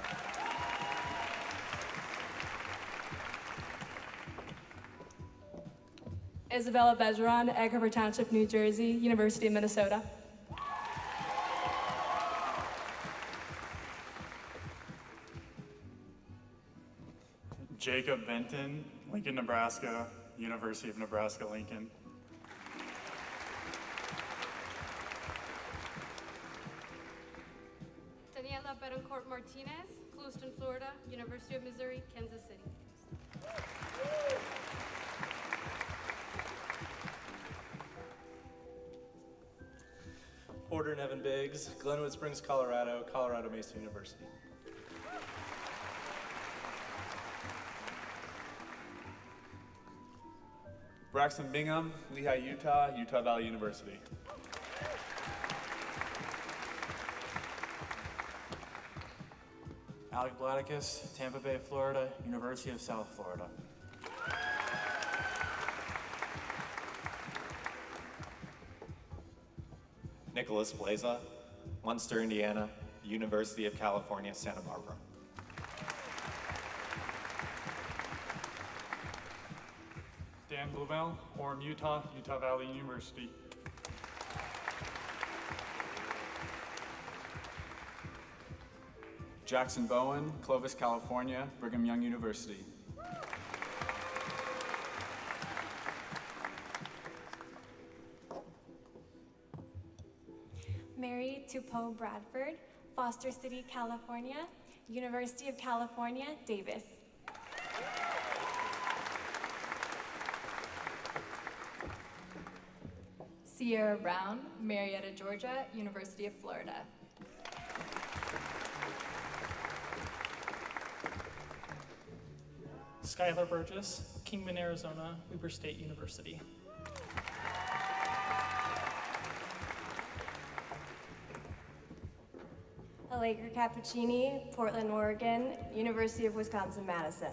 Isabella Bejeron, Egg Harbor Township, New Jersey, University of Minnesota. Jacob Benton, Lincoln, Nebraska, University of Nebraska-Lincoln. Daniela Betancourt Martinez, Clewiston, Florida, University of Missouri, Kansas City. Porter and Evan Biggs, Glenwood Springs, Colorado, Colorado Mesa University. Braxton Bingham, Lehigh, Utah, Utah Valley University. Alec Bladicus, Tampa Bay, Florida, University of South Florida. Nicholas Blaza, Munster, Indiana, University of California, Santa Barbara. Dan Bluebell, Orem, Utah, Utah Valley University. Jackson Bowen, Clovis, California, Brigham Young University. Mary Tupou Bradford, Foster City, California, University of California, Davis. Sierra Brown, Marietta, Georgia, University of Florida. Skylar Burgess, Kingman, Arizona, Weber State University. Allegra Cappuccini, Portland, Oregon, University of Wisconsin-Madison.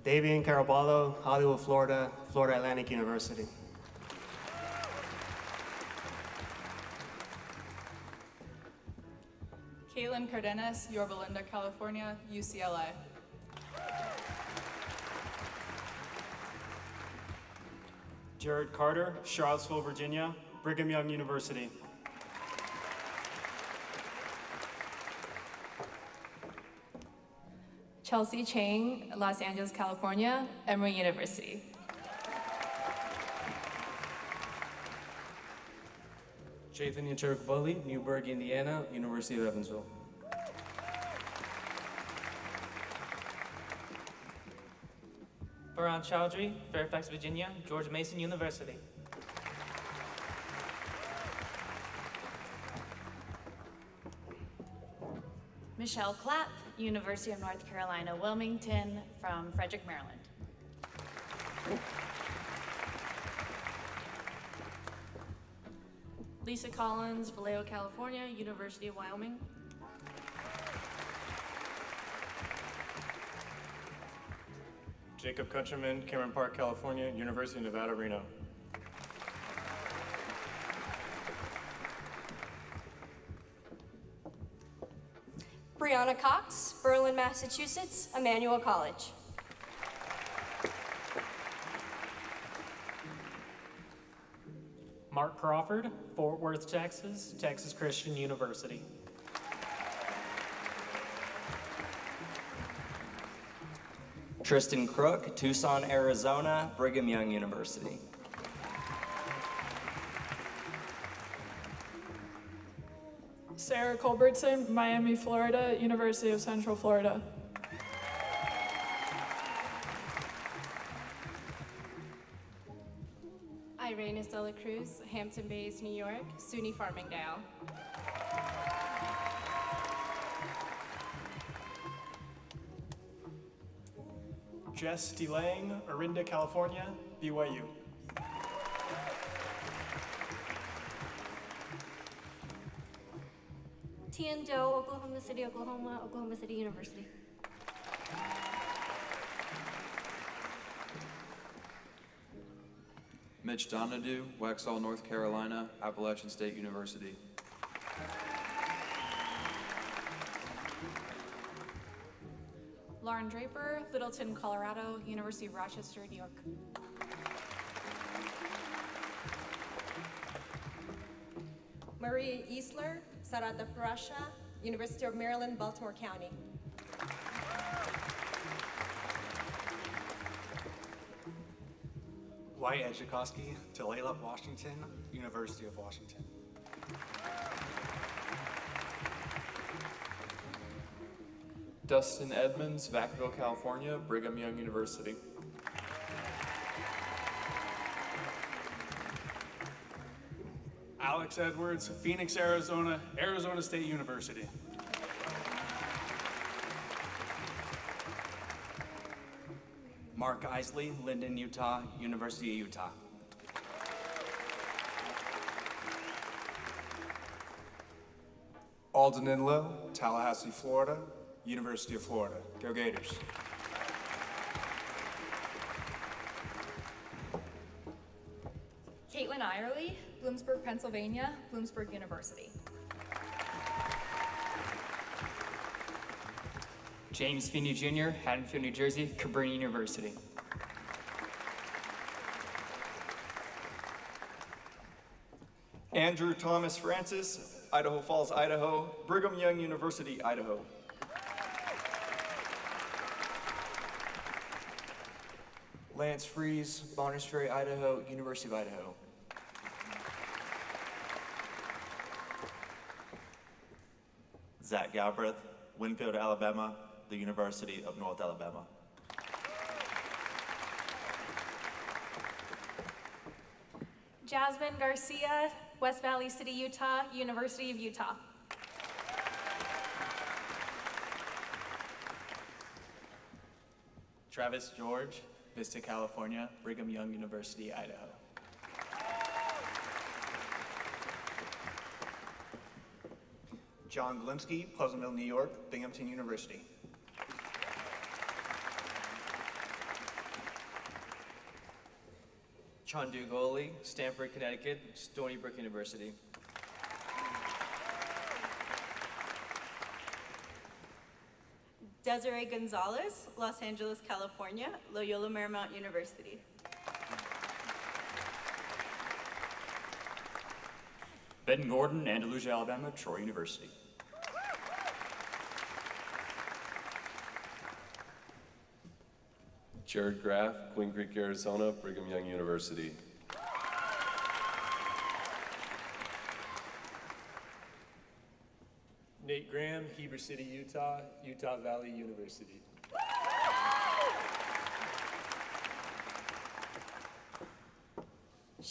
Davian Caraballo, Hollywood, Florida, Florida Atlantic University. Caitlin Cardenas, Yorba Linda, California, UCLA. Jared Carter, Charlottesville, Virginia, Brigham Young University. Chelsea Chang, Los Angeles, California, Emory University. Jathan Yancheruk-Bully, Newburgh, Indiana, University of Evansville. Baran Chowdhury, Fairfax, Virginia, George Mason University. Michelle Clapp, University of North Carolina, Wilmington, from Frederick, Maryland. Lisa Collins, Vallejo, California, University of Wyoming. Jacob Countryman, Cameron Park, California, University of Nevada, Reno. Brianna Cox, Berlin, Massachusetts, Emmanuel College. Mark Crawford, Fort Worth, Texas, Texas Christian University. Tristan Crook, Tucson, Arizona, Brigham Young University. Sarah Culbertson, Miami, Florida, University of Central Florida. Irene Estella Cruz, Hampton Bays, New York, SUNY Farmingdale. Jess DeLang, Orinda, California, BYU. Tian Doe, Oklahoma City, Oklahoma, Oklahoma City University. Mitch Donahue, Waxhaw, North Carolina, Appalachian State University. Lauren Draper, Littleton, Colorado, University of Rochester, New York. Maria Eastler, Sarada Farasha, University of Maryland, Baltimore County. Wyatt Edgikowski, Tulalip, Washington, University of Washington. Dustin Edmonds, Vacaville, California, Brigham Young University. Alex Edwards, Phoenix, Arizona, Arizona State University. Mark Isley, Linden, Utah, University of Utah. Alden Inlow, Tallahassee, Florida, University of Florida. Go Gators. Caitlin Irely, Bloomsburg, Pennsylvania, Bloomsburg University. James Finney Jr., Haddonfield, New Jersey, Cabrini University. Andrew Thomas Francis, Idaho Falls, Idaho, Brigham Young University, Idaho. Lance Fries, Bonners Ferry, Idaho, University of Idaho. Zach Galbraith, Winfield, Alabama, the University of North Alabama. Jasmine Garcia, West Valley City, Utah, University of Utah. Travis George, Vista, California, Brigham Young University, Idaho. John Glimsky, Pleasantville, New York, Binghamton University. Chandu Goli, Stamford, Connecticut, Stony Brook University. Desiree Gonzalez, Los Angeles, California, Loyola Marymount University. Ben Gordon, Andalusia, Alabama, Troy University. Jared Graff, Queen Creek, Arizona, Brigham Young University. Nate Graham, Heber City, Utah, Utah Valley University.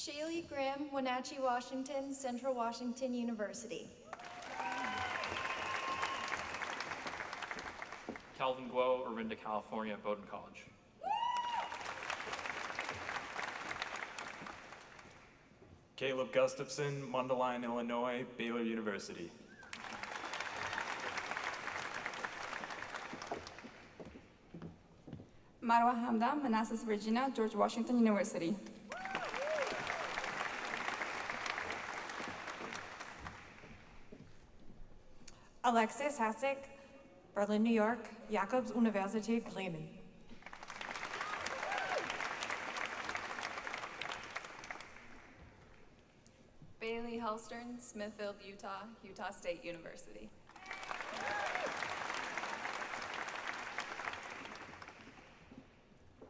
Shaylee Graham, Wenatchee, Washington, Central Washington University. Calvin Guo, Orinda, California, Bowdoin College. Caleb Gustafson, Mundelein, Illinois, Baylor University. Marwa Hamda, Manassas, Virginia, George Washington University. Alexis Hasek, Berlin, New York, Jakobs-Universität Bremen. Bailey Hellstern, Smithfield, Utah, Utah State University.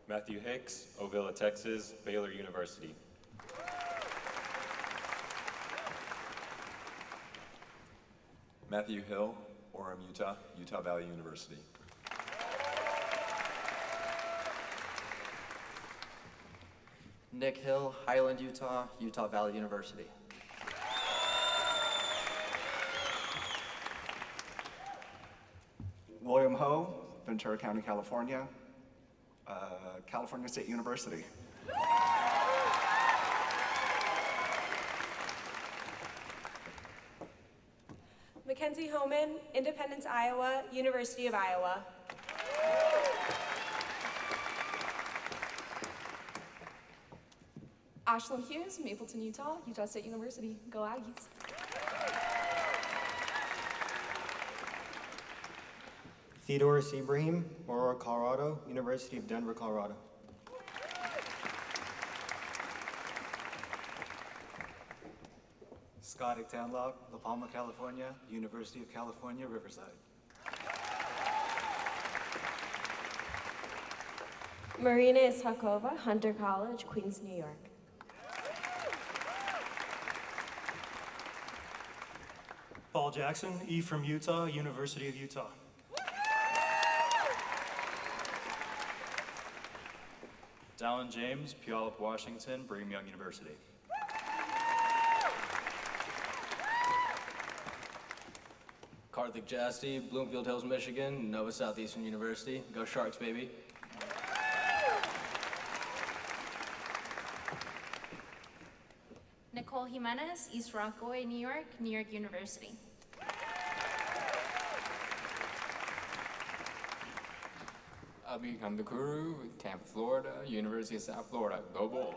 Matthew Hicks, Ovilla, Texas, Baylor University. Matthew Hill, Orem, Utah, Utah Valley University. Nick Hill, Highland, Utah, Utah Valley University. William Ho, Ventura County, California, California State University. Mackenzie Homan, Independence, Iowa, University of Iowa. Ashlyn Hughes, Mapleton, Utah, Utah State University. Go Aggies. Theodore Ibrahim, Aurora, Colorado, University of Denver, Colorado. Scotty Tanlock, La Palma, California, University of California, Riverside. Marina Ishakova, Hunter College, Queens, New York. Paul Jackson, E from Utah, University of Utah. Dallin James, Puyallup, Washington, Brigham Young University. Karthik Jasti, Bloomfield Hills, Michigan, Nova Southeastern University. Go Sharks, baby. Nicole Jimenez, East Rockaway, New York University. Abhi Kandakuru, Tampa, Florida, University of South Florida. Go Bulls.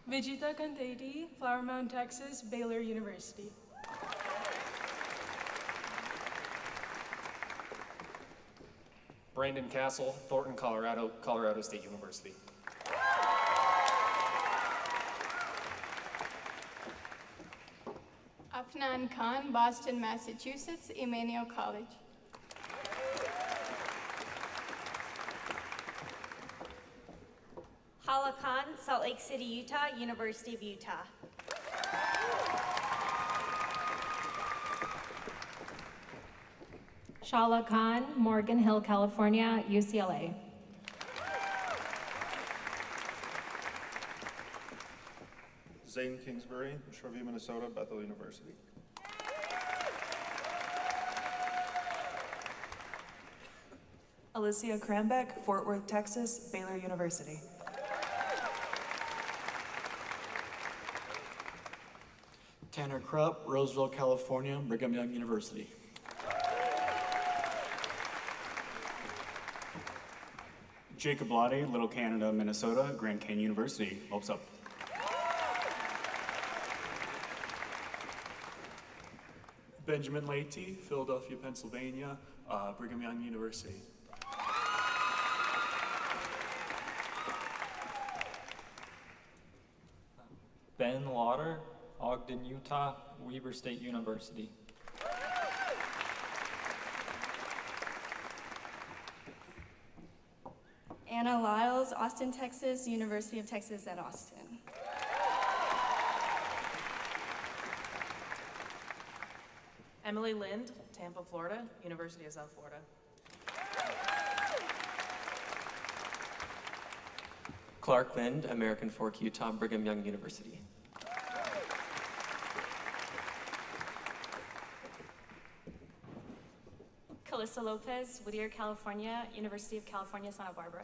Vijita Kandedi, Flower Mound, Texas, Baylor University. Brandon Castle, Thornton, Colorado, Colorado State University. Afnan Khan, Boston, Massachusetts, Emmanuel College. Hala Khan, Salt Lake City, Utah, University of Utah. Shala Khan, Morgan Hill, California, UCLA. Zane Kingsbury, Shoreview, Minnesota, Bethel University. Alicia Krambeck, Fort Worth, Texas, Baylor University. Tanner Krupp, Roseville, California, Brigham Young University. Jacob Lottie, Little Canada, Minnesota, Grand Canyon University. Hopes up. Benjamin Leite, Philadelphia, Pennsylvania, Brigham Young University. Ben Lauder, Ogden, Utah, Weber State University. Anna Lyles, Austin, Texas, University of Texas at Austin. Emily Lind, Tampa, Florida, University of South Florida. Clark Lind, American Fork, Utah, Brigham Young University. Calissa Lopez, Whittier, California, University of California, Santa Barbara.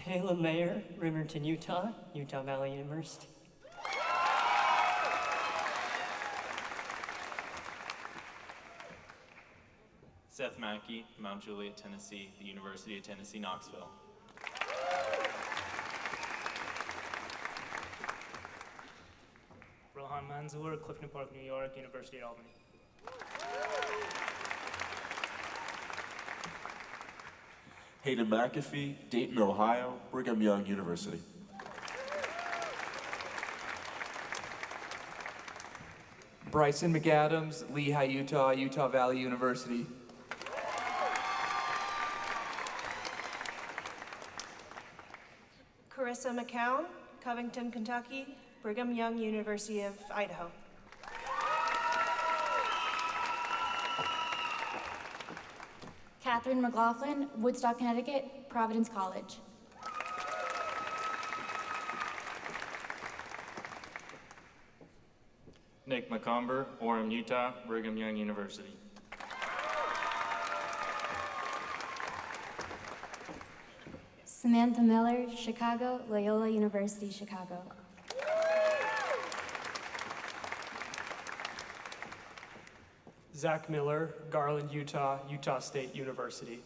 Kayla Mayer, Riverton, Utah, Utah Valley University. Seth Mackey, Mount Juliet, Tennessee, the University of Tennessee, Knoxville. Rohan Manzoor, Clifton Park, New York, University of Albany. Hayden McAfee, Dayton, Ohio, Brigham Young University. Bryson McAdams, Lehigh, Utah, Utah Valley University. Carissa McCown, Covington, Kentucky, Brigham Young University of Idaho. Catherine McLaughlin, Woodstock, Connecticut, Providence College. Nick McComber, Orem, Utah, Brigham Young University. Samantha Miller, Chicago, Loyola University, Chicago. Zach Miller, Garland, Utah, Utah State University.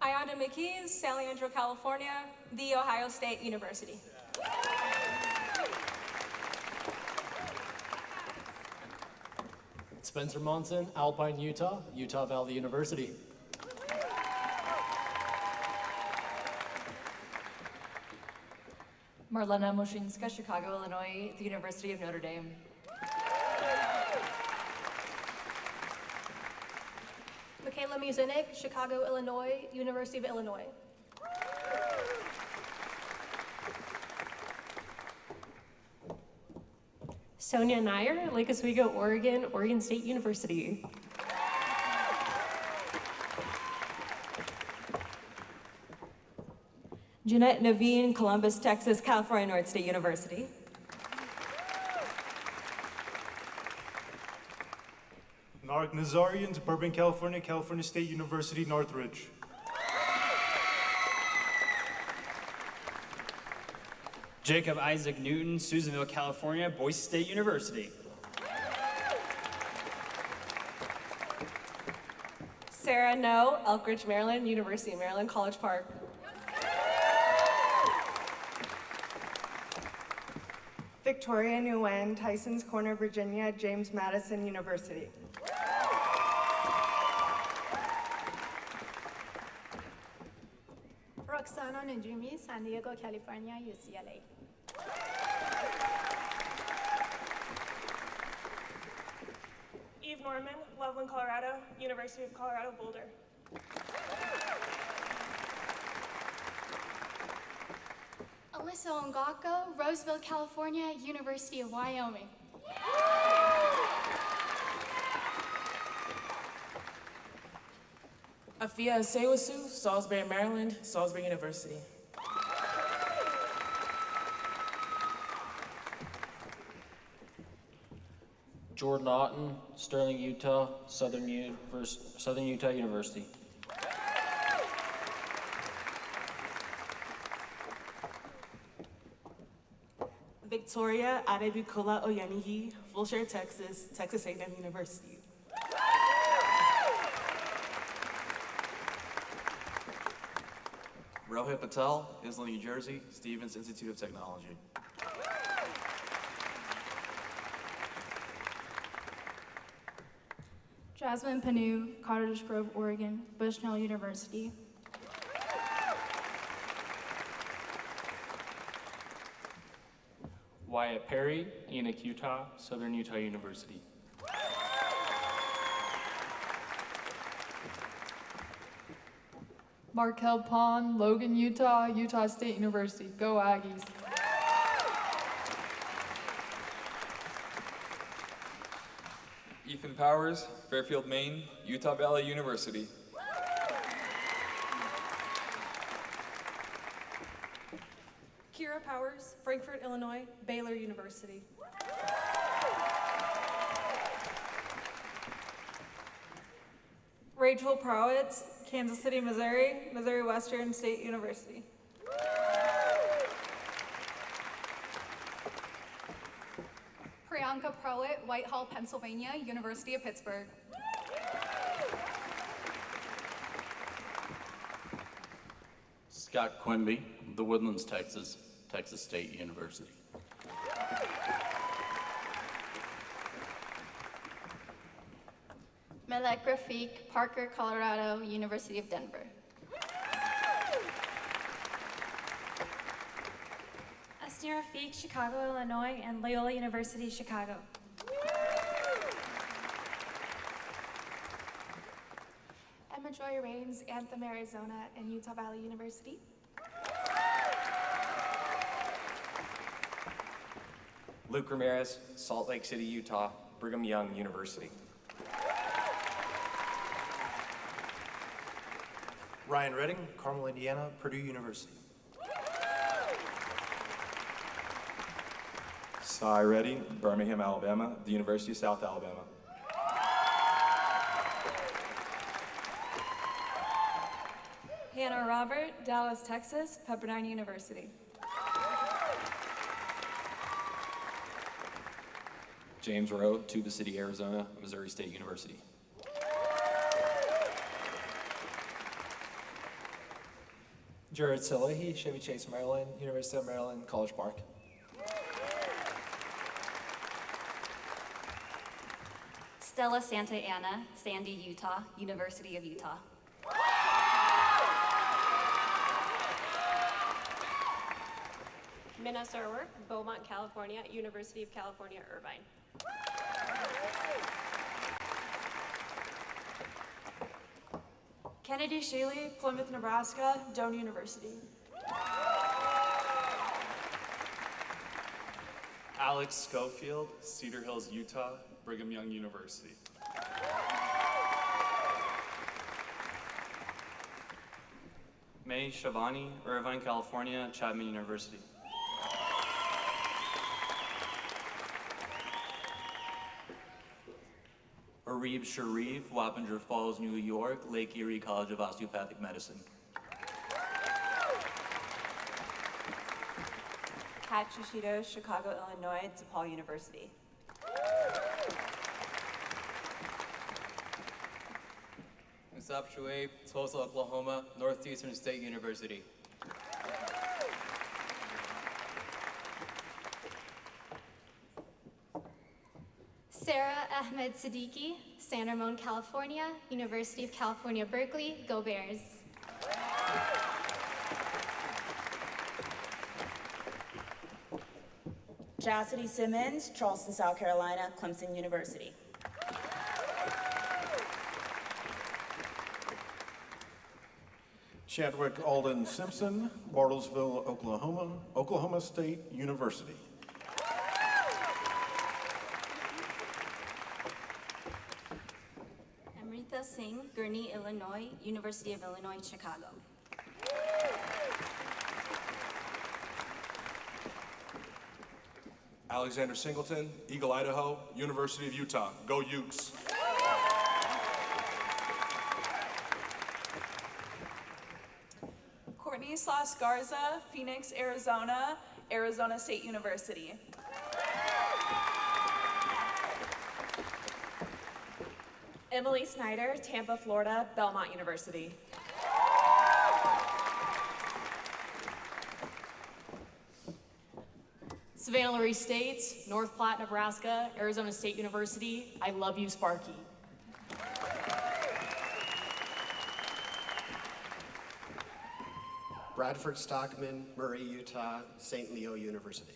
Ayanda McKees, San Leandro, California, The Ohio State University. Spencer Monson, Alpine, Utah, Utah Valley University. Marlena Moshinska, Chicago, Illinois, the University of Notre Dame. Michaela Muzinik, Chicago, Illinois, University of Illinois. Sonia Nair, Lake Oswego, Oregon, Oregon State University. Jeanette Naveen, Columbus, Texas, California North State University. Narek Nazarian, Burbank, California, California State University, Northridge. Jacob Isaac Newton, Susanville, California, Boise State University. Sarah No, Elkridge, Maryland, University of Maryland, College Park. Victoria Nguyen, Tysons Corner, Virginia, James Madison University. Roxana Najumi, San Diego, California, UCLA. Eve Norman, Loveland, Colorado, University of Colorado, Boulder. Alyssa Ongako, Roseville, California, University of Wyoming. Afia Sewasu, Salisbury, Maryland, Salisbury University. Jordan Otten, Sterling, Utah, Southern Utah University. Victoria Adebukula Oyeniyi, Fulshire, Texas, Texas A&M University. Rohit Patel, Isla, New Jersey, Stevens Institute of Technology. Jasmine Panu, Cottage Grove, Oregon, Bushnell University. Wyatt Perry, Enoch, Utah, Southern Utah University. Markel Pond, Logan, Utah, Utah State University. Go Aggies. Ethan Powers, Fairfield, Maine, Utah Valley University. Kira Powers, Frankfurt, Illinois, Baylor University. Rachel Prowitz, Kansas City, Missouri, Missouri Western State University. Priyanka Prowett, Whitehall, Pennsylvania, University of Pittsburgh. Scott Quimby, The Woodlands, Texas, Texas State University. Malek Rafiq, Parker, Colorado, University of Denver. Asnia Rafiq, Chicago, Illinois, and Loyola University, Chicago. Emma Joy Rains, Anthem, Arizona, and Utah Valley University. Luke Ramirez, Salt Lake City, Utah, Brigham Young University. Ryan Redding, Carmel, Indiana, Purdue University. Cy Reddy, Birmingham, Alabama, the University of South Alabama. Hannah Robert, Dallas, Texas, Pepperdine University. James Rowe, Tuba City, Arizona, Missouri State University. Jared Salehi, Chevy Chase, Maryland, University of Maryland, College Park. Stella Santa Ana, Sandy, Utah, University of Utah. Minna Serwer, Beaumont, California, University of California, Irvine. Kennedy Shaley, Plymouth, Nebraska, Doane University. Alex Schofield, Cedar Hills, Utah, Brigham Young University. May Shavani, Irvine, California, Chapman University. Arib Sharif, Wappinger Falls, New York, Lake Erie College of Osteopathic Medicine. Kat Shishido, Chicago, Illinois, DePaul University. Musab Shuaib, Tulsa, Oklahoma, Northeastern State University. Sarah Ahmed Siddiqui, San Ramon, California, University of California, Berkeley, Go Bears. Chastity Simmons, Charleston, South Carolina, Clemson University. Chadwick Alden Simpson, Bartlesville, Oklahoma, Oklahoma State University. Amrita Singh, Gurnee, Illinois, University of Illinois, Chicago. Alexander Singleton, Eagle, Idaho, University of Utah. Go Utes. Courtney Sloss Garza, Phoenix, Arizona, Arizona State University. Emily Snyder, Tampa, Florida, Belmont University. Savannah Lurie States, North Platte, Nebraska, Arizona State University. I love you, Sparky. Bradford Stockman, Murray, Utah, St. Leo University.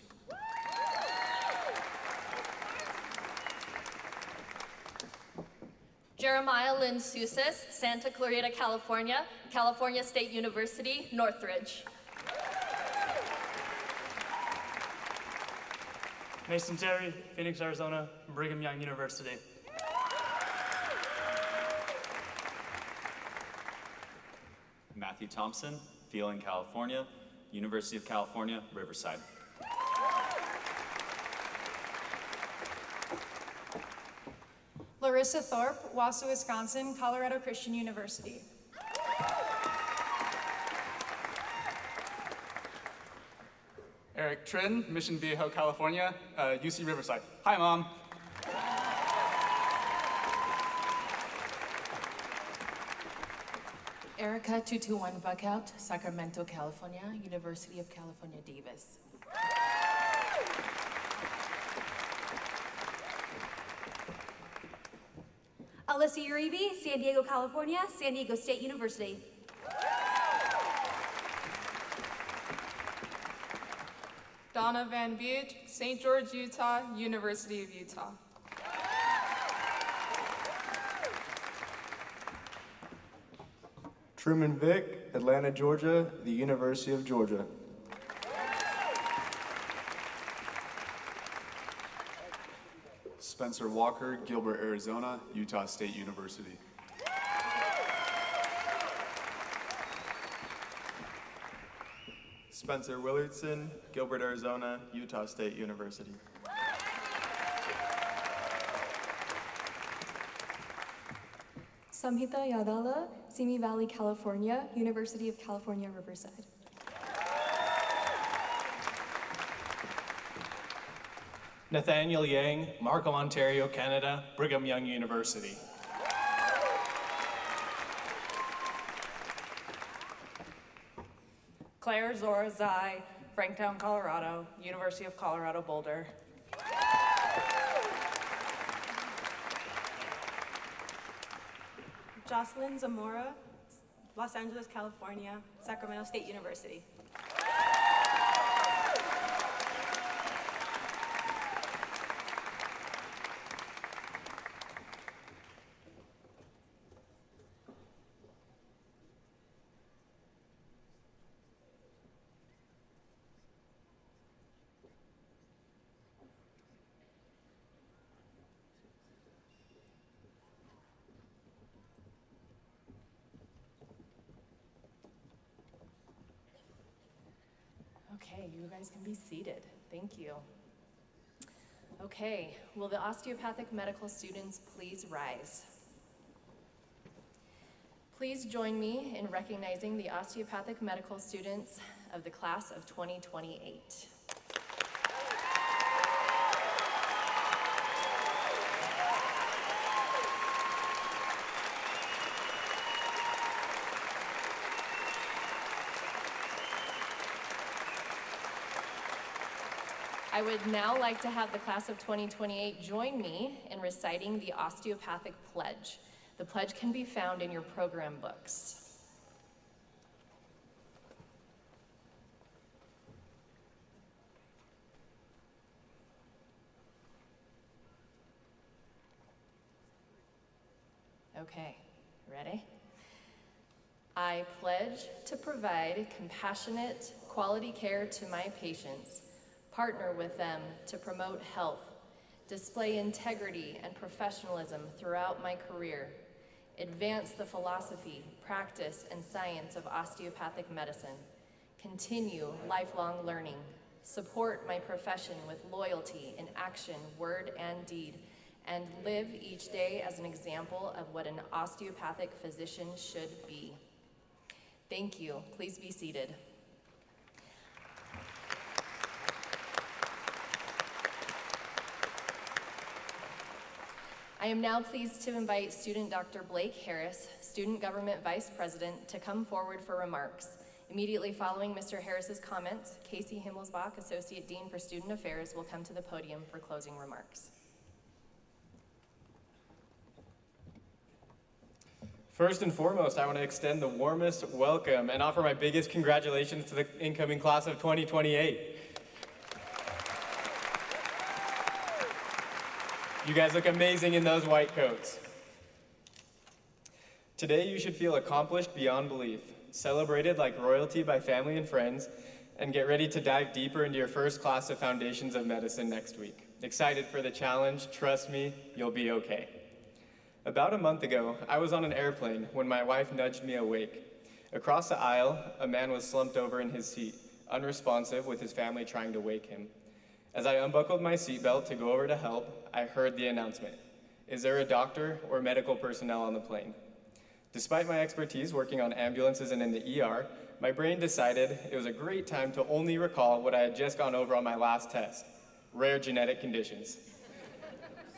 Jeremiah Lynn Sousis, Santa Clarita, California, California State University, Northridge. Mason Terry, Phoenix, Arizona, Brigham Young University. Matthew Thompson, Phelan, California, University of California, Riverside. Larissa Thorpe, Wausau, Wisconsin, Colorado Christian University. Eric Trin, Mission Viejo, California, UC Riverside. Hi, Mom. Erica 221 Buckout, Sacramento, California, University of California, Davis. Alyssa Uribe, San Diego, California, San Diego State University. Donna Van Buch, St. George, Utah, University of Utah. Truman Vick, Atlanta, Georgia, the University of Georgia. Spencer Walker, Gilbert, Arizona, Utah State University. Spencer Willardson, Gilbert, Arizona, Utah State University. Samhita Yadala, Simi Valley, California, University of California, Riverside. Nathaniel Yang, Markham, Ontario, Canada, Brigham Young University. Claire Zora Zai, Franktown, Colorado, University of Colorado Boulder. Jocelyn Zamora, Los Angeles, California, Sacramento State University. Okay, you guys can be seated. Thank you. Okay, will the osteopathic medical students please rise? Please join me in recognizing the osteopathic medical students of the class of 2028. I would now like to have the class of 2028 join me in reciting the Osteopathic Pledge. The pledge can be found in your program books. Okay, ready? I pledge to provide compassionate, quality care to my patients, partner with them to promote health, display integrity and professionalism throughout my career, advance the philosophy, practice, and science of osteopathic medicine, continue lifelong learning, support my profession with loyalty in action, word, and deed, and live each day as an example of what an osteopathic physician should be. Thank you. Please be seated. I am now pleased to invite student Dr. Blake Harris, Student Government Vice President, to come forward for remarks. Immediately following Mr. Harris's comments, Casey Himmelsbach, Associate Dean for Student Affairs, will come to the podium for closing remarks. First and foremost, I want to extend the warmest welcome and offer my biggest congratulations to the incoming class of 2028. You guys look amazing in those white coats. Today you should feel accomplished beyond belief, celebrated like royalty by family and friends, and get ready to dive deeper into your first class of Foundations of Medicine next week. Excited for the challenge, trust me, you'll be okay. About a month ago, I was on an airplane when my wife nudged me awake. Across the aisle, a man was slumped over in his seat, unresponsive with his family trying to wake him. As I unbuckled my seatbelt to go over to help, I heard the announcement. Is there a doctor or medical personnel on the plane? Despite my expertise working on ambulances and in the ER, my brain decided it was a great time to only recall what I had just gone over on my last test, rare genetic conditions.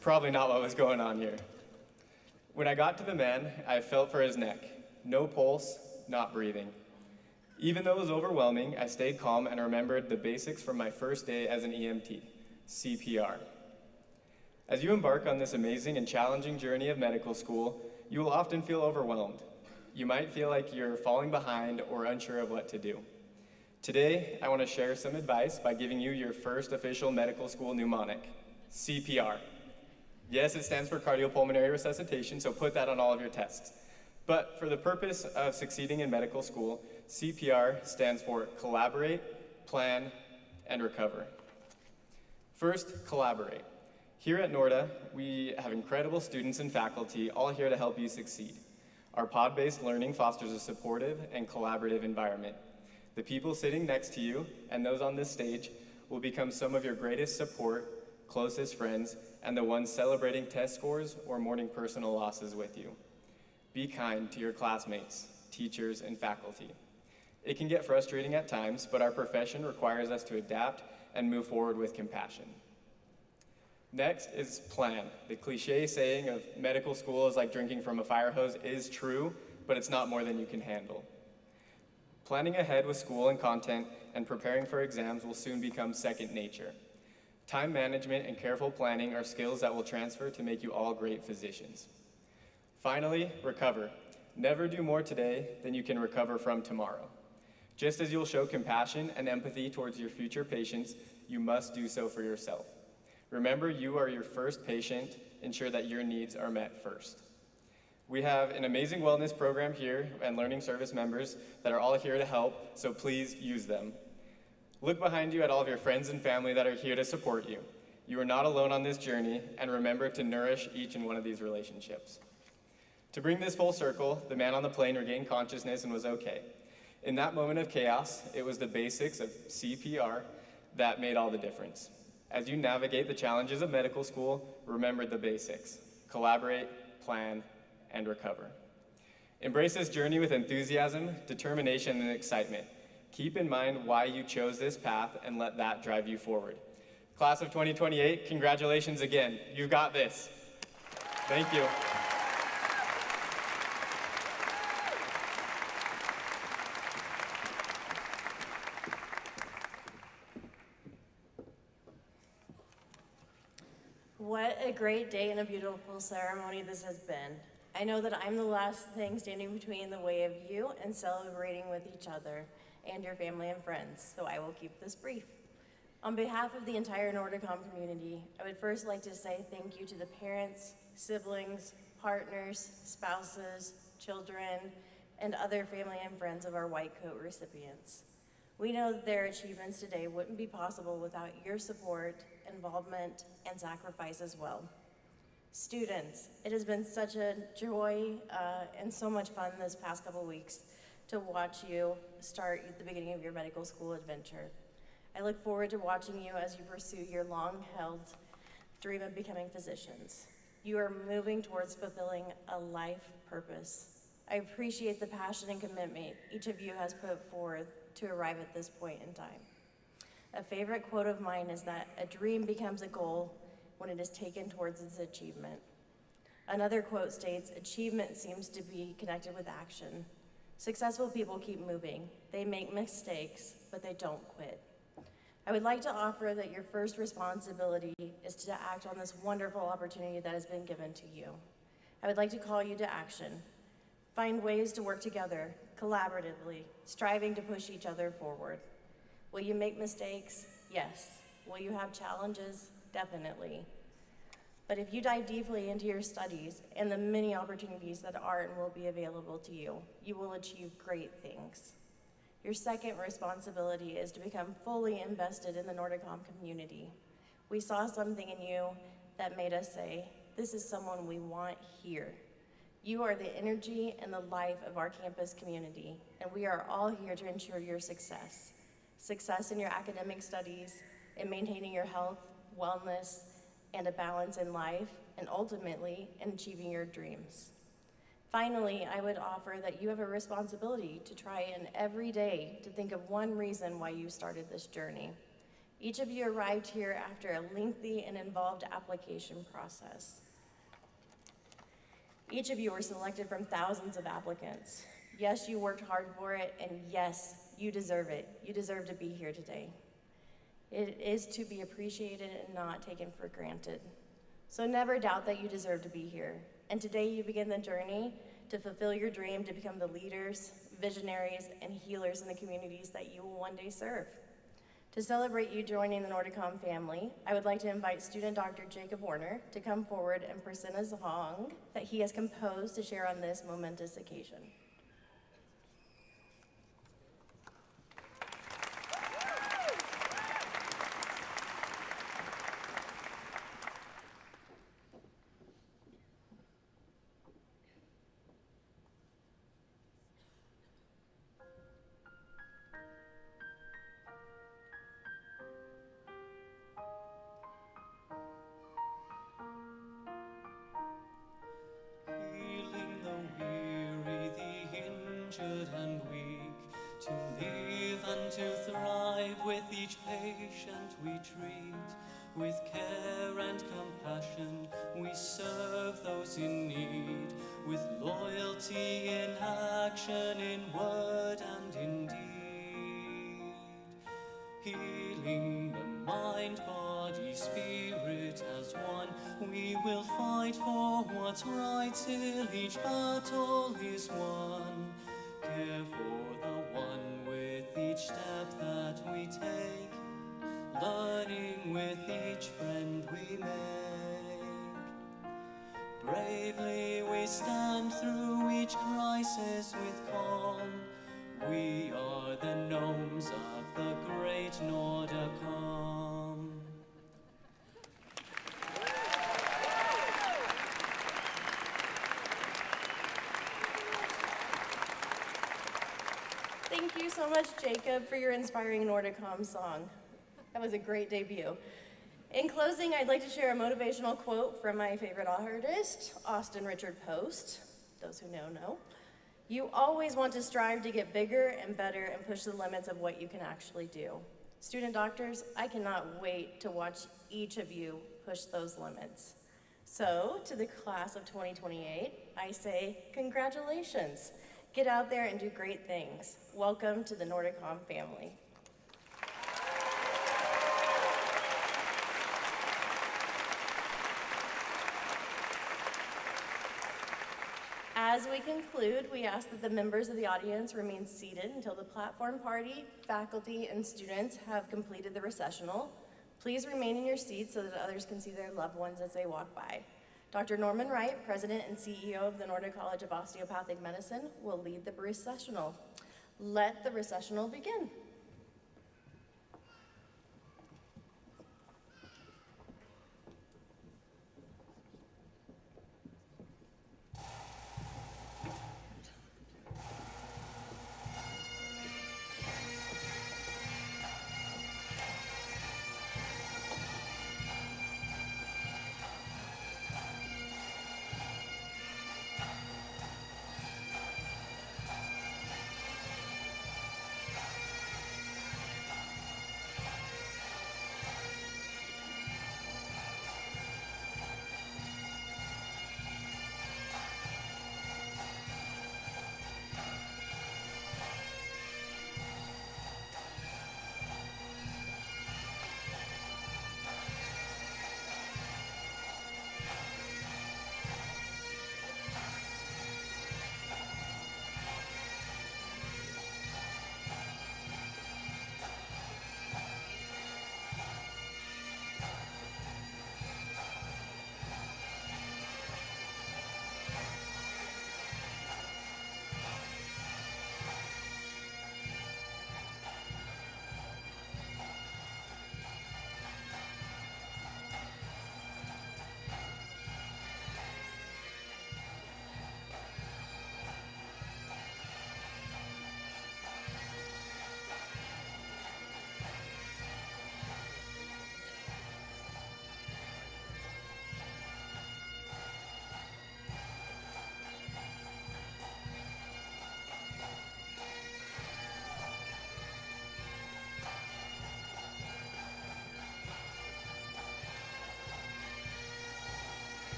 Probably not what was going on here. When I got to the man, I felt for his neck. No pulse, not breathing. Even though it was overwhelming, I stayed calm and remembered the basics from my first day as an EMT, CPR. As you embark on this amazing and challenging journey of medical school, you will often feel overwhelmed. You might feel like you're falling behind or unsure of what to do. Today, I want to share some advice by giving you your first official medical school mnemonic, CPR. Yes, it stands for cardiopulmonary resuscitation, so put that on all of your tests. But for the purpose of succeeding in medical school, CPR stands for collaborate, plan, and recover. First, collaborate. Here at Noorda, we have incredible students and faculty all here to help you succeed. Our pod-based learning fosters a supportive and collaborative environment. The people sitting next to you and those on this stage will become some of your greatest support, closest friends, and the ones celebrating test scores or mourning personal losses with you. Be kind to your classmates, teachers, and faculty. It can get frustrating at times, but our profession requires us to adapt and move forward with compassion. Next is plan. The cliche saying of medical school is like drinking from a fire hose is true, but it's not more than you can handle. Planning ahead with school and content and preparing for exams will soon become second nature. Time management and careful planning are skills that will transfer to make you all great physicians. Finally, recover. Never do more today than you can recover from tomorrow. Just as you'll show compassion and empathy towards your future patients, you must do so for yourself. Remember, you are your first patient. Ensure that your needs are met first. We have an amazing wellness program here and learning service members that are all here to help, so please use them. Look behind you at all of your friends and family that are here to support you. You are not alone on this journey, and remember to nourish each and one of these relationships. To bring this full circle, the man on the plane regained consciousness and was okay. In that moment of chaos, it was the basics of CPR that made all the difference. As you navigate the challenges of medical school, remember the basics. Collaborate, plan, and recover. Embrace this journey with enthusiasm, determination, and excitement. Keep in mind why you chose this path and let that drive you forward. Class of 2028, congratulations again. You've got this. Thank you. What a great day and a beautiful ceremony this has been. I know that I'm the last thing standing between the way of you and celebrating with each other and your family and friends, so I will keep this brief. On behalf of the entire NordaCom community, I would first like to say thank you to the parents, siblings, partners, spouses, children, and other family and friends of our White Coat recipients. We know that their achievements today wouldn't be possible without your support, involvement, and sacrifice as well. Students, it has been such a joy and so much fun this past couple weeks to watch you start at the beginning of your medical school adventure. I look forward to watching you as you pursue your long-held dream of becoming physicians. You are moving towards fulfilling a life purpose. I appreciate the passion and commitment each of you has put forth to arrive at this point in time. A favorite quote of mine is that a dream becomes a goal when it is taken towards its achievement. Another quote states, achievement seems to be connected with action. Successful people keep moving. They make mistakes, but they don't quit. I would like to offer that your first responsibility is to act on this wonderful opportunity that has been given to you. I would like to call you to action. Find ways to work together, collaboratively, striving to push each other forward. Will you make mistakes? Yes. Will you have challenges? Definitely. But if you dive deeply into your studies and the many opportunities that are and will be available to you, you will achieve great things. Your second responsibility is to become fully invested in the NordaCom community. We saw something in you that made us say, this is someone we want here. You are the energy and the life of our campus community, and we are all here to ensure your success. Success in your academic studies, in maintaining your health, wellness, and a balance in life, and ultimately in achieving your dreams. Finally, I would offer that you have a responsibility to try and every day to think of one reason why you started this journey. Each of you arrived here after a lengthy and involved application process. Each of you were selected from thousands of applicants. Yes, you worked hard for it, and yes, you deserve it. You deserve to be here today. It is to be appreciated and not taken for granted. So never doubt that you deserve to be here. And today you begin the journey to fulfill your dream to become the leaders, visionaries, and healers in the communities that you will one day serve. To celebrate you joining the NoordaCom family, I would like to invite student Dr. Jacob Warner to come forward and present a song that he has composed to share on this momentous occasion. And weak, to live and to thrive with each patient we treat. With care and compassion we serve those in need, with loyalty in action, in word and in deed. Healing the mind, body, spirit as one, we will fight for what's right till each battle is won. Care for the one with each step that we take, learning with each friend we make. Bravely we stand through each crisis with calm. We are the gnomes of the great NoordaCom. Thank you so much, Jacob, for your inspiring NoordaCom song. That was a great debut. In closing, I'd like to share a motivational quote from my favorite artist, Austin Richard Post. Those who know. You always want to strive to get bigger and better and push the limits of what you can actually do. Student doctors, I cannot wait to watch each of you push those limits. So, to the class of 2028, I say congratulations. Get out there and do great things. Welcome to the NoordaCom family. As we conclude, we ask that the members of the audience remain seated until the platform party, faculty, and students have completed the recessional. Please remain in your seats so that others can see their loved ones as they walk by. Dr. Norman Wright, President and CEO of the Noorda College of Osteopathic Medicine, will lead the recessional. Let the recessional begin.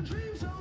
dreams on.